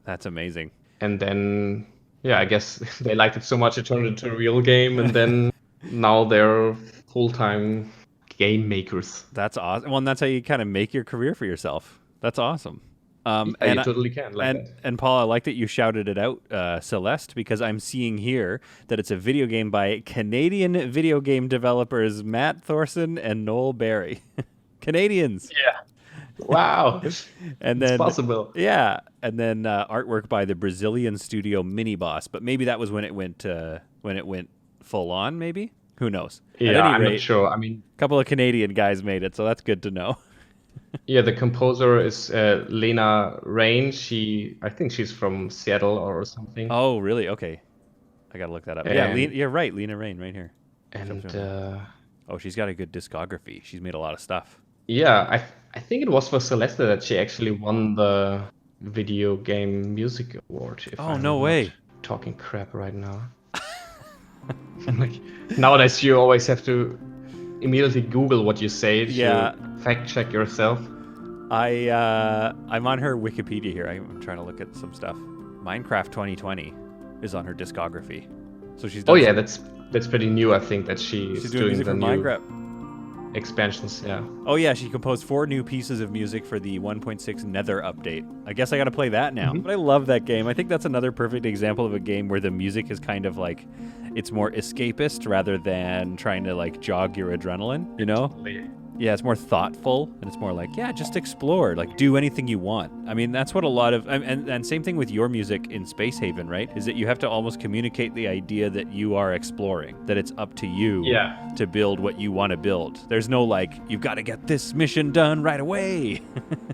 That's amazing. And then yeah, I guess they liked it so much it turned into a real game, and then now they're full-time game makers. That's awesome. Well, and that's how you kind of make your career for yourself. That's awesome. Yeah, And you I- totally can like that. and Paul, I like that you shouted it out, Celeste, because I'm seeing here that it's a video game by Canadian video game developers Matt Thorson and Noel Barry. Canadians. Yeah. Wow. And It's then possible. yeah, and then artwork by the Brazilian studio Mini Boss. But maybe that was when it went full on. Maybe, who knows? At Yeah, any I'm rate, not sure. I mean, a couple of Canadian guys made it, so that's good to know. Yeah, the composer is Lena Rain. I think she's from Seattle or something. Oh, really? Okay. I gotta look that up. Yeah, And You're right. Lena Rain, right here. Shows and her name. Oh, she's got a good discography. She's made a lot of stuff. yeah, I think it was for Celeste that she actually won the Video Game Music Award, if Oh, no I'm not way. talking crap right now. Like nowadays you always have to immediately Google what you say Yeah. to fact check yourself. I'm on her Wikipedia here. I'm trying to look at some stuff. Minecraft 2020 is on her discography. So she's Oh done yeah, some, that's pretty new. I think that she's she's doing music the for new Minecraft. expansions. Yeah. Oh yeah, she composed 4 new pieces of music for the 1.6 Nether update. I guess I got to play that now. Mhm. But I love that game. I think that's another perfect example of a game where the music is kind of like it's more escapist rather than trying to like jog your adrenaline, you know? Yeah, it's more thoughtful and it's more like, yeah, just explore, like do anything you want. I mean, that's what a lot of and same thing with your music in Space Haven, right? Is that you have to almost communicate the idea that you are exploring, that it's up to you Yeah. to build what you want to build. There's no like, you've got to get this mission done right away.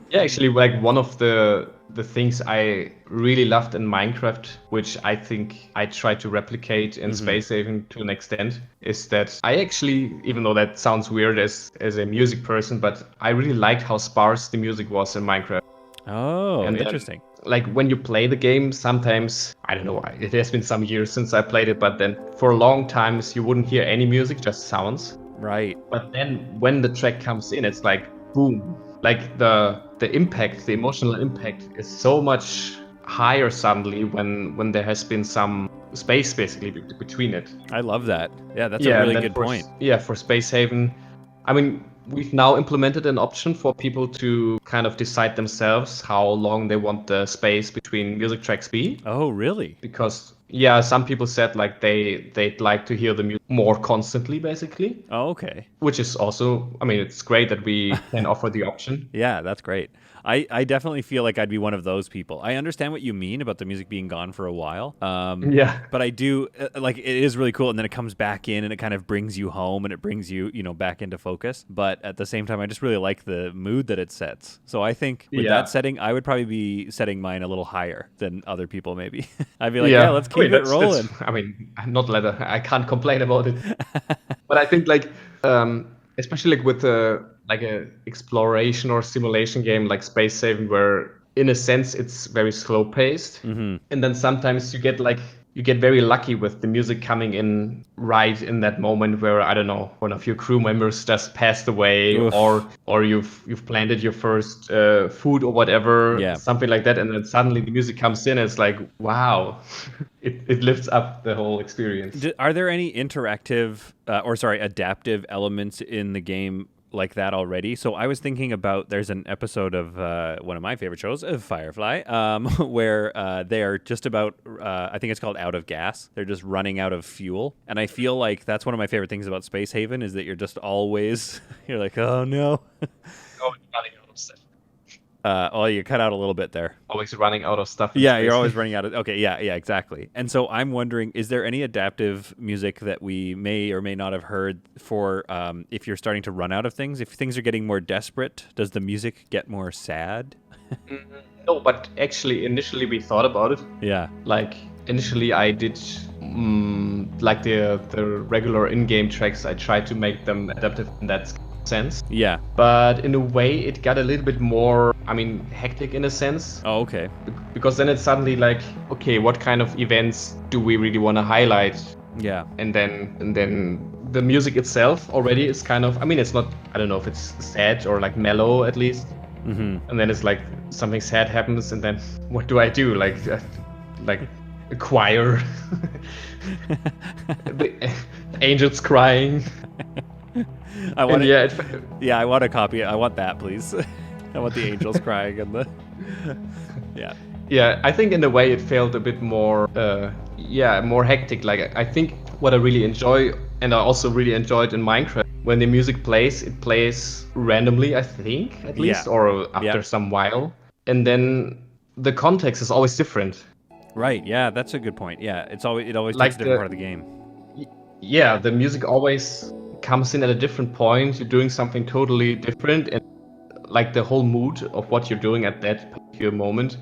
Yeah, actually, like one of the things I really loved in Minecraft, which I think I try to replicate in Space Haven to an extent, is that I actually, even though that sounds weird as a music person, but I really liked how sparse the music was in Minecraft. Oh, And then, interesting. like when you play the game, sometimes I don't know, it has been some years since I played it, but then for long times you wouldn't hear any music, just sounds. Right. But then when the track comes in, it's like boom. Like the impact, the emotional impact is so much higher suddenly when there has been some space basically between it. I love that. Yeah, that's a Yeah, and really then good point. for Space Haven, I mean, we've now implemented an option for people to kind of decide themselves how long they want the space between music tracks be. Oh, really? Because yeah, some people said like they'd like to hear the music more constantly, basically. Oh, okay. Which is also, I mean, it's great that we can offer the option. Yeah, that's great. I definitely feel like I'd be one of those people. I understand what you mean about the music being gone for a while. Yeah. But I do like it is really cool, and then it comes back in, and it kind of brings you home, and it brings you, back into focus. But at the same time, I just really like the mood that it sets. So I think with that setting, I would probably be setting mine a little higher than other people. Maybe I'd be like, yeah, let's keep it rolling. I mean, I'm not leather. I can't complain about it. But I think like, especially like with a exploration or simulation game like Space Haven, where in a sense it's very slow paced, and then sometimes you get very lucky with the music coming in right in that moment where I don't know, one of your crew members just passed away. Oof. or you've planted your first food or whatever, Yeah. something like that, and then suddenly the music comes in and it's like wow. It lifts up the whole experience. Are there any interactive adaptive elements in the game like that already? So I was thinking about, there's an episode of one of my favorite shows, of Firefly, where they are just about, I think it's called Out of Gas. They're just running out of fuel. And I feel like that's one of my favorite things about Space Haven, is that you're just always, you're like, oh no. Running out of stuff. You cut out a little bit there. Always running out of stuff. Yeah, you're always running out of... Okay, yeah, exactly. And so I'm wondering, is there any adaptive music that we may or may not have heard for if you're starting to run out of things? If things are getting more desperate, does the music get more sad? No, but actually, initially we thought about it. Yeah. Like, initially I did, like the regular in-game tracks, I tried to make them adaptive in that sense. Yeah. But in a way, it got a little bit more, I mean, hectic in a sense. Oh, okay. Because then it's suddenly like, okay, what kind of events do we really want to highlight? Yeah. And then the music itself already is kind of, I mean, it's not, I don't know if it's sad or like mellow at least. Mm-hmm. And then it's like something sad happens, and then what do I do? Like a choir, the angels crying. I want it, yeah, I want a copy. I want that, please. I want the angels crying and the... Yeah. Yeah, I think in a way it felt a bit more, more hectic. Like I think what I really enjoy, and I also really enjoyed in Minecraft, when the music plays, it plays randomly, I think, at least, or after some while. And then the context is always different. Right, yeah, that's a good point. Yeah, it always Like takes a different part of the game. Yeah, the music always comes in at a different point. You're doing something totally different, and like the whole mood of what you're doing at that particular moment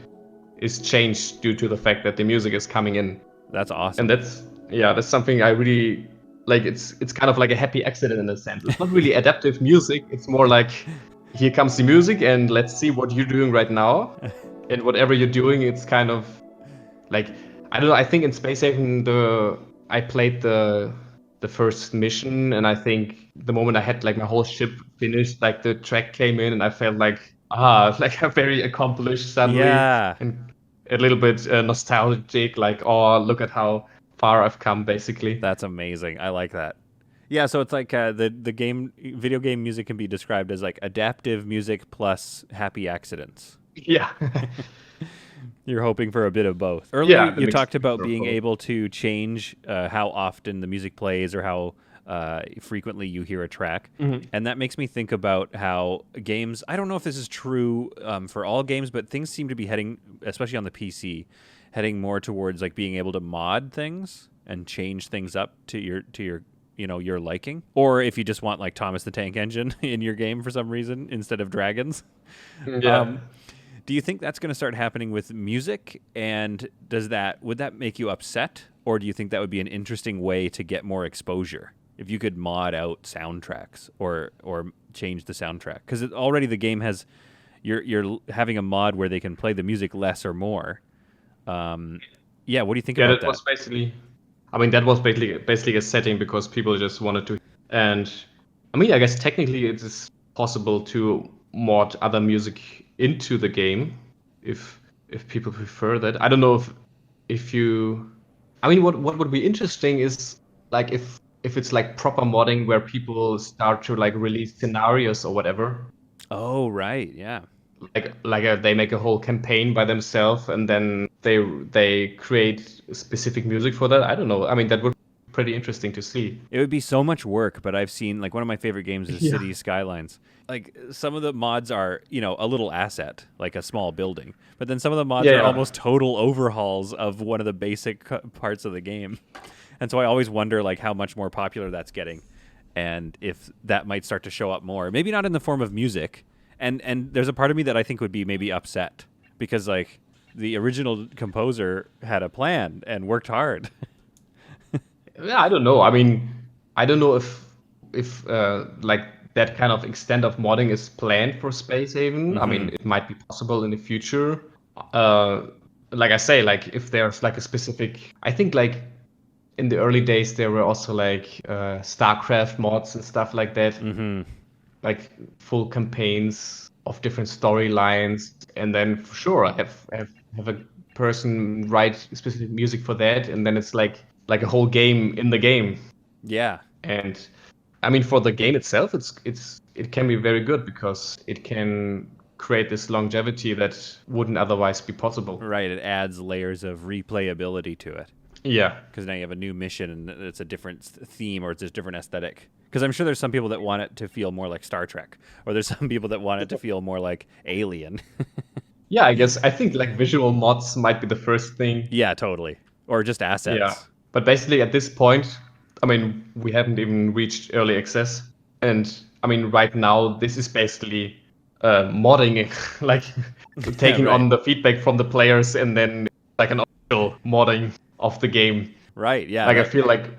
is changed due to the fact that the music is coming in. That's awesome. And that's something I really like. It's kind of like a happy accident in a sense. It's not really adaptive music. It's more like, here comes the music and let's see what you're doing right now. And whatever you're doing, it's kind of like, I don't know. I think in Space Haven I played the first mission, and I think the moment I had like my whole ship finished, like the track came in, and I felt like like a very accomplished suddenly, Yeah. and a little bit nostalgic, like, oh, look at how far I've come, basically. That's amazing. I like that. Yeah, so it's like the video game music can be described as like adaptive music plus happy accidents. Yeah. You're hoping for a bit of both. Earlier, you talked about mixture of being both. able to change how often the music plays or how frequently you hear a track. And that makes me think about how games, I don't know if this is true for all games, but things seem to be heading, especially on the PC, heading more towards like being able to mod things and change things up to your your liking. Or if you just want like Thomas the Tank Engine in your game for some reason instead of dragons. Yeah. Do you think that's going to start happening with music? And would that make you upset? Or do you think that would be an interesting way to get more exposure? If you could mod out soundtracks or change the soundtrack? Because already the game has, you're having a mod where they can play the music less or more. Yeah, what do you think about that? Was basically, I mean, that was basically a setting because people just wanted to. And I mean, I guess technically it is possible to mod other music into the game if people prefer that. I don't know if you. I mean, what would be interesting is like if it's like proper modding where people start to like release scenarios or whatever. Oh, right, yeah. They make a whole campaign by themselves and then they create specific music for that. I don't know. I mean, that would be pretty interesting to see. It would be so much work, but I've seen like one of my favorite games is City Skylines. Like some of the mods are, a little asset, like a small building, but then some of the mods are almost total overhauls of one of the basic parts of the game. And so I always wonder like how much more popular that's getting and if that might start to show up more. Maybe not in the form of music. And there's a part of me that I think would be maybe upset because like the original composer had a plan and worked hard. Yeah, I don't know. I mean, I don't know if like that kind of extent of modding is planned for Space Haven. I mean, it might be possible in the future. Like I say, like if there's like a specific, I think like in the early days there were also like StarCraft mods and stuff like that. Like full campaigns of different storylines, and then for sure have a person write specific music for that, and then it's like a whole game in the game. Yeah. And I mean, for the game itself, it can be very good because it can create this longevity that wouldn't otherwise be possible. Right. It adds layers of replayability to it. Yeah. Because now you have a new mission and it's a different theme or it's a different aesthetic. Because I'm sure there's some people that want it to feel more like Star Trek, or there's some people that want it to feel more like Alien. Yeah, I think like visual mods might be the first thing. Yeah, totally. Or just assets. Yeah. But basically at this point, I mean, we haven't even reached early access. And I mean, right now, this is basically modding, like taking on the feedback from the players and then like an official modding of the game. Right, yeah. Like I feel like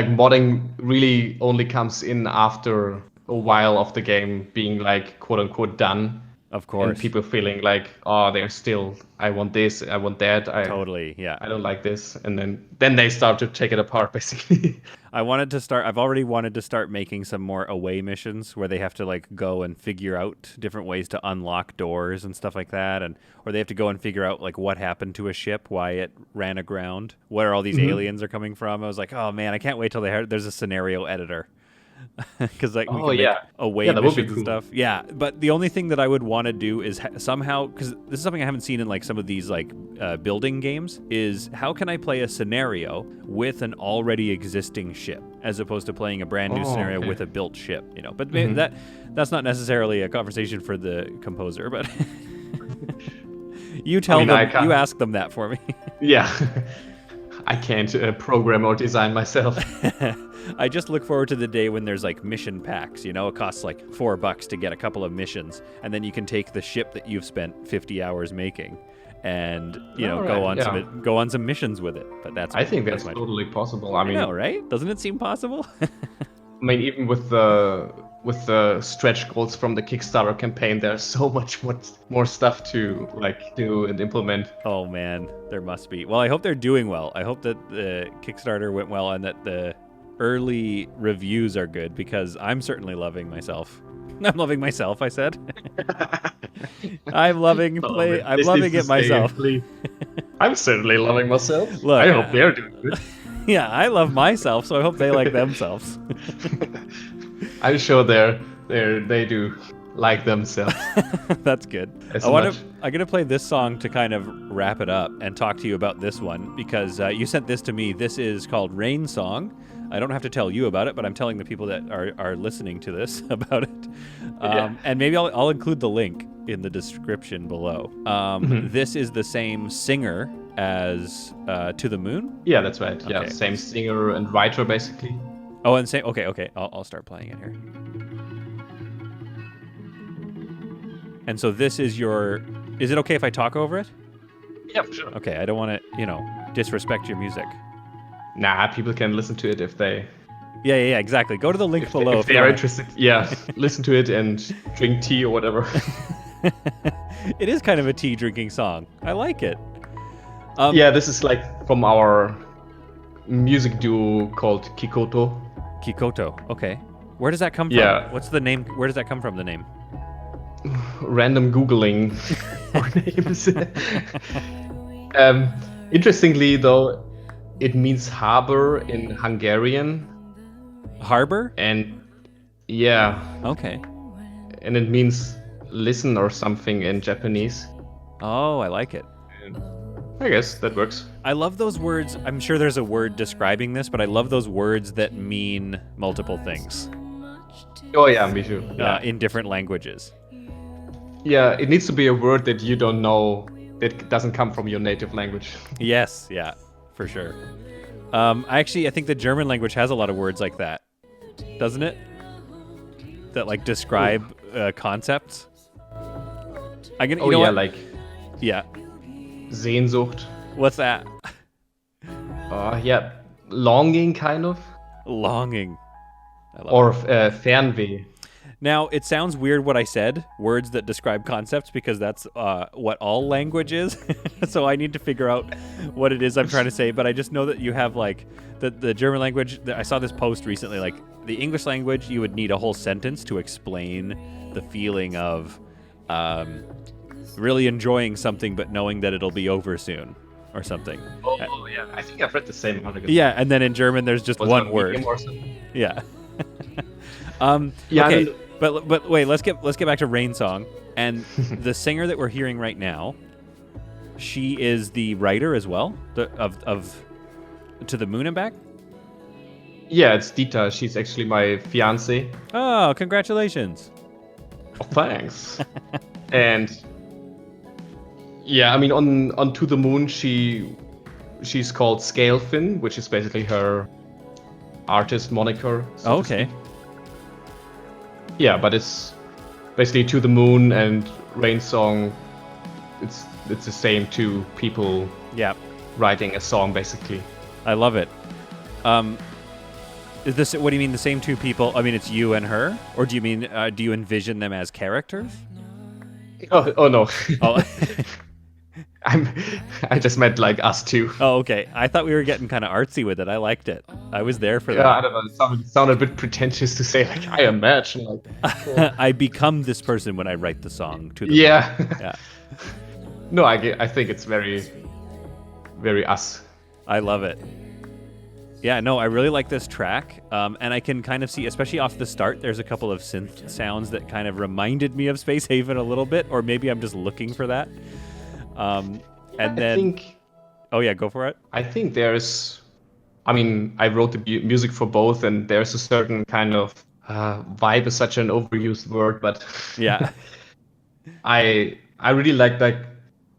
modding really only comes in after a while of the game being like quote unquote done. Of course. And people feeling like, oh, they're still, I want this, I want that. Totally, yeah. I don't like this. And then they start to take it apart, basically. I've already wanted to start making some more away missions where they have to like go and figure out different ways to unlock doors and stuff like that. Or they have to go and figure out like what happened to a ship, why it ran aground, where all these aliens are coming from. I was like, oh man, I can't wait till there's a scenario editor. Because like we can make away missions and stuff. Yeah, but the only thing that I would want to do is somehow, because this is something I haven't seen in like some of these like building games, is how can I play a scenario with an already existing ship as opposed to playing a brand new scenario with a built ship, But maybe that's not necessarily a conversation for the composer, but you ask them that for me. Yeah. I can't program or design myself. I just look forward to the day when there's like mission packs. You know, it costs like $4 to get a couple of missions, and then you can take the ship that you've spent 50 hours making, and go on some missions with it. But I think that's totally possible. I mean, know, right? Doesn't it seem possible? I mean, even with the stretch goals from the Kickstarter campaign, there's so much more stuff to like do and implement. Oh man, there must be. Well, I hope they're doing well. I hope that the Kickstarter went well and that the early reviews are good, because I'm certainly loving myself. I'm loving myself, I said. I'm loving it myself. I'm certainly loving myself. Look, I hope they're doing good. Yeah, I love myself, so I hope they like themselves. I'm sure they do like themselves. That's good. I'm gonna play this song to kind of wrap it up and talk to you about this one, because you sent this to me. This is called Rain Song. I don't have to tell you about it, but I'm telling the people that are listening to this about it. And maybe I'll include the link in the description below. This is the same singer as To the Moon? Yeah, that's right. Okay. Yeah, same singer and writer, basically. Oh, and same. Okay. I'll start playing it here. And so this is your... Is it okay if I talk over it? Yeah, for sure. Okay, I don't want to, disrespect your music. Nah, people can listen to it if they... Yeah, exactly. Go to the link below. If they are interested, yeah. Listen to it and drink tea or whatever. It is kind of a tea drinking song. I like it. Yeah, this is like from our music duo called Kikoto. Kikoto, okay. Where does that come from? Yeah. What's the name? Where does that come from, the name? Random Googling our names. Interestingly, though, it means harbor in Hungarian. Harbor? And yeah. Okay. And it means listen or something in Japanese. Oh, I like it. And I guess that works. I love those words. I'm sure there's a word describing this, but I love those words that mean multiple things. Oh yeah, me too. Yeah. In different languages. Yeah, it needs to be a word that you don't know, that doesn't come from your native language. Yes, yeah, for sure. I think the German language has a lot of words like that, doesn't it? That like describe concepts. Yeah. Sehnsucht. What's that? Yeah, longing kind of. Longing. Or Fernweh. Now, it sounds weird what I said, words that describe concepts, because that's what all language is. So I need to figure out what it is I'm trying to say. But I just know that you have like the German language. I saw this post recently, like the English language, you would need a whole sentence to explain the feeling of really enjoying something, but knowing that it'll be over soon or something. Oh, yeah. I think I've read the same article. Yeah, and then in German, there's just one word. Yeah. Yeah. Okay. But wait, let's get back to Rain Song. And the singer that we're hearing right now, she is the writer as well of To the Moon and Back? Yeah, it's Dita. She's actually my fiance. Oh, congratulations. Oh, thanks. And yeah, I mean on To the Moon she's called Scalefin, which is basically her artist moniker. So okay. Yeah, but it's basically To the Moon and Rain Song. It's the same two people. Yeah. Writing a song, basically. I love it. Is this? What do you mean, the same two people? I mean, it's you and her, or do you mean? Do you envision them as characters? Oh no. Oh. I just meant like us two. Oh, okay. I thought we were getting kind of artsy with it. I liked it. I was there for that. Yeah, I don't know. It sounded a bit pretentious to say like I imagine. Like, I become this person when I write the song to them. Yeah. Yeah. No, I think it's very, very us. I love it. Yeah, no, I really like this track, and I can kind of see, especially off the start, there's a couple of synth sounds that kind of reminded me of Space Haven a little bit, or maybe I'm just looking for that. And then, oh yeah, go for it. I think I wrote the music for both, and there's a certain kind of vibe is such an overused word, but yeah, I really like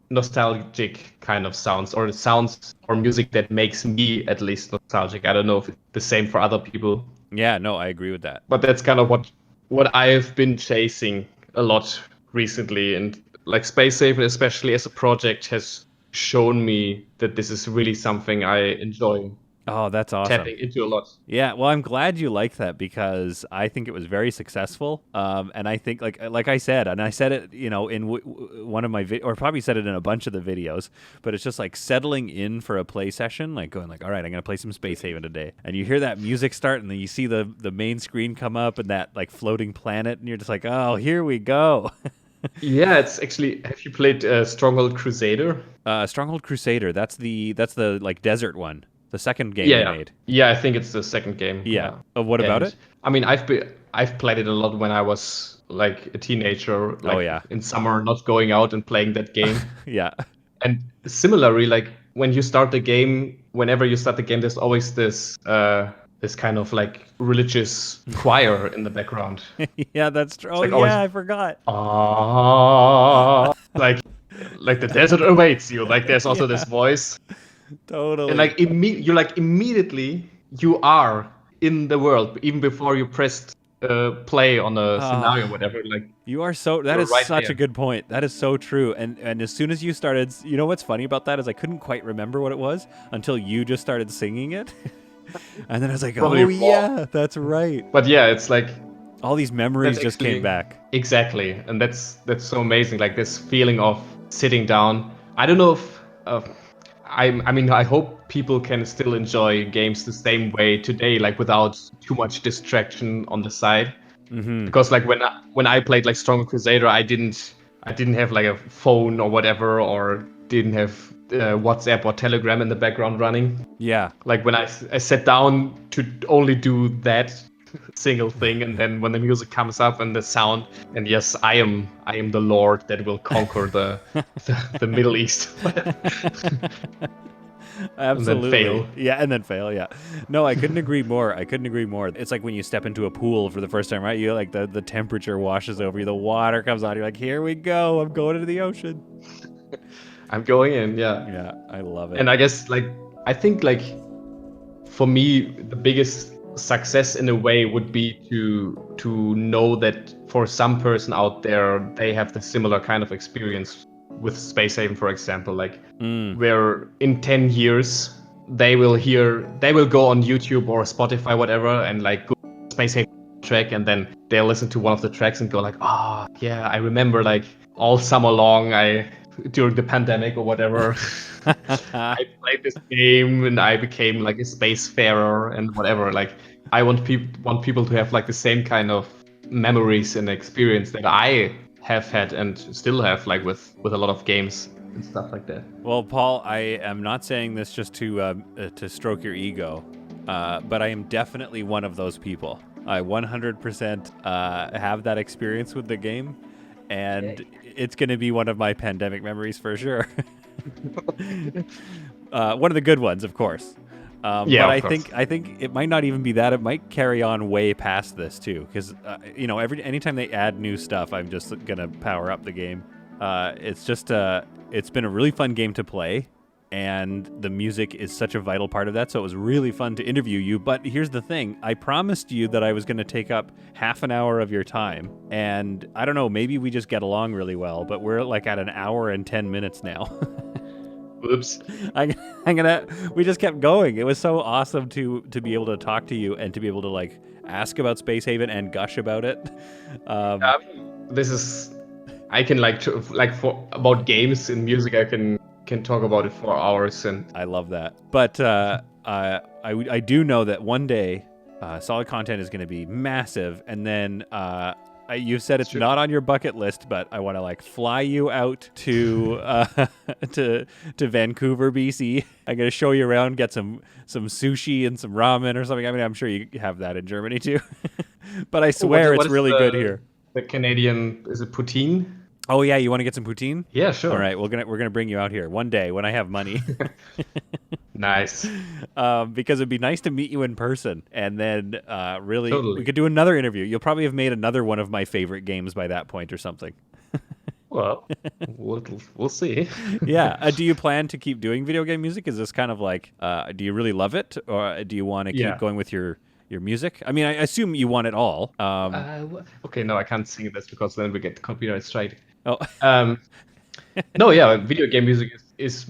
nostalgic kind of sounds, or sounds or music that makes me at least nostalgic. I don't know if it's the same for other people, Yeah, no, I agree with that. but that's kind of what I've been chasing a lot recently. And like Space Haven, especially as a project, has shown me that this is really something I enjoy Oh, that's awesome. tapping into a lot. Yeah, well, I'm glad you like that because I think it was very successful. And I think, like I said, and I said it, in one of my or probably said it in a bunch of the videos, but it's just like settling in for a play session, like going like, all right, I'm gonna play some Space Haven today, and you hear that music start, and then you see the main screen come up and that like floating planet, and you're just like, oh, here we go. Yeah, it's actually. Have you played Stronghold Crusader? Stronghold Crusader. That's the like desert one. The second game Yeah, they yeah, made. yeah. I think it's the second game. Yeah. Yeah. What about And it? I mean, I've played it a lot when I was like a teenager, Oh like yeah. in summer, not going out and playing that game. Yeah. And similarly, like when you start the game, whenever you start the game, there's always this kind of like religious choir in the background. Yeah, that's true. It's Oh like always yeah, I forgot. like the desert awaits you. Like there's also this Yeah, voice, and totally. like you're like immediately you are in the world even before you pressed play on a scenario, Ah, whatever. Like you are so. That you're is right such a there. good point. That is so true. And as soon as you started, what's funny about that is I couldn't quite remember what it was until you just started singing it, and then I was like, Probably oh wrong, yeah, that's right. but yeah, it's like All these memories that's just came actually back. exactly, and that's so amazing. Like this feeling of sitting down. I don't know if I mean I hope people can still enjoy games the same way today, like without too much distraction on the side. Mm-hmm. Because like when I played like Strong Crusader, I didn't have like a phone or whatever, or didn't have WhatsApp or Telegram in the background running. Yeah. Like when I sat down to only do that single thing, and then when the music comes up and the sound, and yes, I am the Lord that will conquer the Middle East, and then Absolutely. fail. Yeah, and then fail, yeah. No, I couldn't agree more. I couldn't agree more. It's like when you step into a pool for the first time, right? You like the temperature washes over you, the water comes on, you're like, here we go. I'm going into the ocean. I'm going in, yeah. Yeah, I love it. And I guess like I think like for me the biggest success in a way would be to know that for some person out there they have the similar kind of experience with Space Haven, for example, like where in 10 years they will go on YouTube or Spotify, whatever, and like go Space Haven track, and then they'll listen to one of the tracks and go like, ah, yeah, I remember like all summer long I during the pandemic or whatever I played this game and I became like a spacefarer and whatever. Like I want people to have like the same kind of memories and experience that I have had and still have, like with a lot of games and stuff like that. Well, Paul, I am not saying this just to stroke your ego, but I am definitely one of those people. I 100% have that experience with the game, and it's going to be one of my pandemic memories for sure. One of the good ones, of course. Yeah, But of course. I think it might not even be that. It might carry on way past this too, because anytime they add new stuff, I'm just gonna power up the game. It's been a really fun game to play, and the music is such a vital part of that. So it was really fun to interview you. But here's the thing: I promised you that I was going to take up half an hour of your time, and I don't know, maybe we just get along really well. But we're like at an hour and 10 minutes now. Oops. We just kept going. It was so awesome to be able to talk to you and to be able to like ask about Space Haven and gush about it. This is I can like for about games and music I can talk about it for hours. And I love that. But I do know that one day solid content is going to be massive, and then you said it's not on your bucket list, but I want to like fly you out to to Vancouver, BC. I'm gonna show you around, get some sushi and some ramen or something. I mean, I'm sure you have that in Germany too, but I swear what it's is really good here. the Canadian, is it poutine? Oh yeah, you want to get some poutine? Yeah, sure. All right, we're gonna bring you out here one day when I have money. Nice. Because it'd be nice to meet you in person, and then really Totally. we could do another interview. You'll probably have made another one of my favorite games by that point or something. Well, we'll see. Yeah. Do you plan to keep doing video game music? Is this kind of like, do you really love it, or do you want to keep Yeah. going with your music? I mean, I assume you want it all. Okay, no, I can't sing this because then we get copyright strike. Oh, Um, no, yeah, video game music is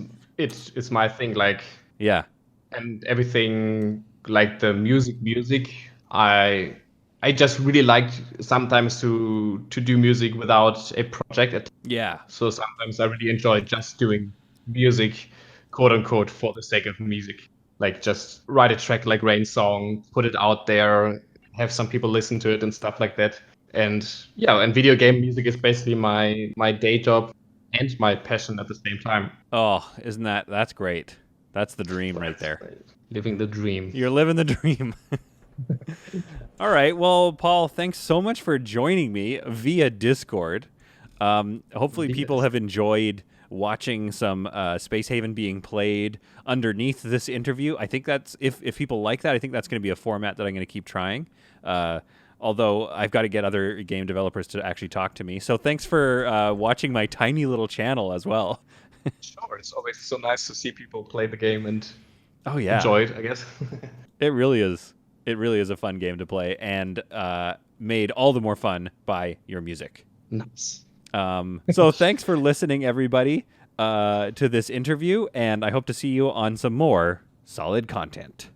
my thing. Like, yeah. and everything, like the music. I just really like sometimes to do music without a project. Yeah. So sometimes I really enjoy just doing music, quote unquote, for the sake of music. Like just write a track like Rain Song, put it out there, have some people listen to it and stuff like that. And yeah, and video game music is basically my day job and my passion at the same time. Oh, isn't that's great. That's the dream right there. Living the dream. You're living the dream. All right. Well, Paul, thanks so much for joining me via Discord. Hopefully people have enjoyed watching some Space Haven being played underneath this interview. I think that's, if people like that, I think that's going to be a format that I'm going to keep trying. Although I've got to get other game developers to actually talk to me. So thanks for watching my tiny little channel as well. Sure, it's always so nice to see people play the game and Oh yeah, enjoy it, I guess. it really is. It really is a fun game to play, and made all the more fun by your music. Nice. So thanks for listening, everybody, to this interview, and I hope to see you on some more solid content.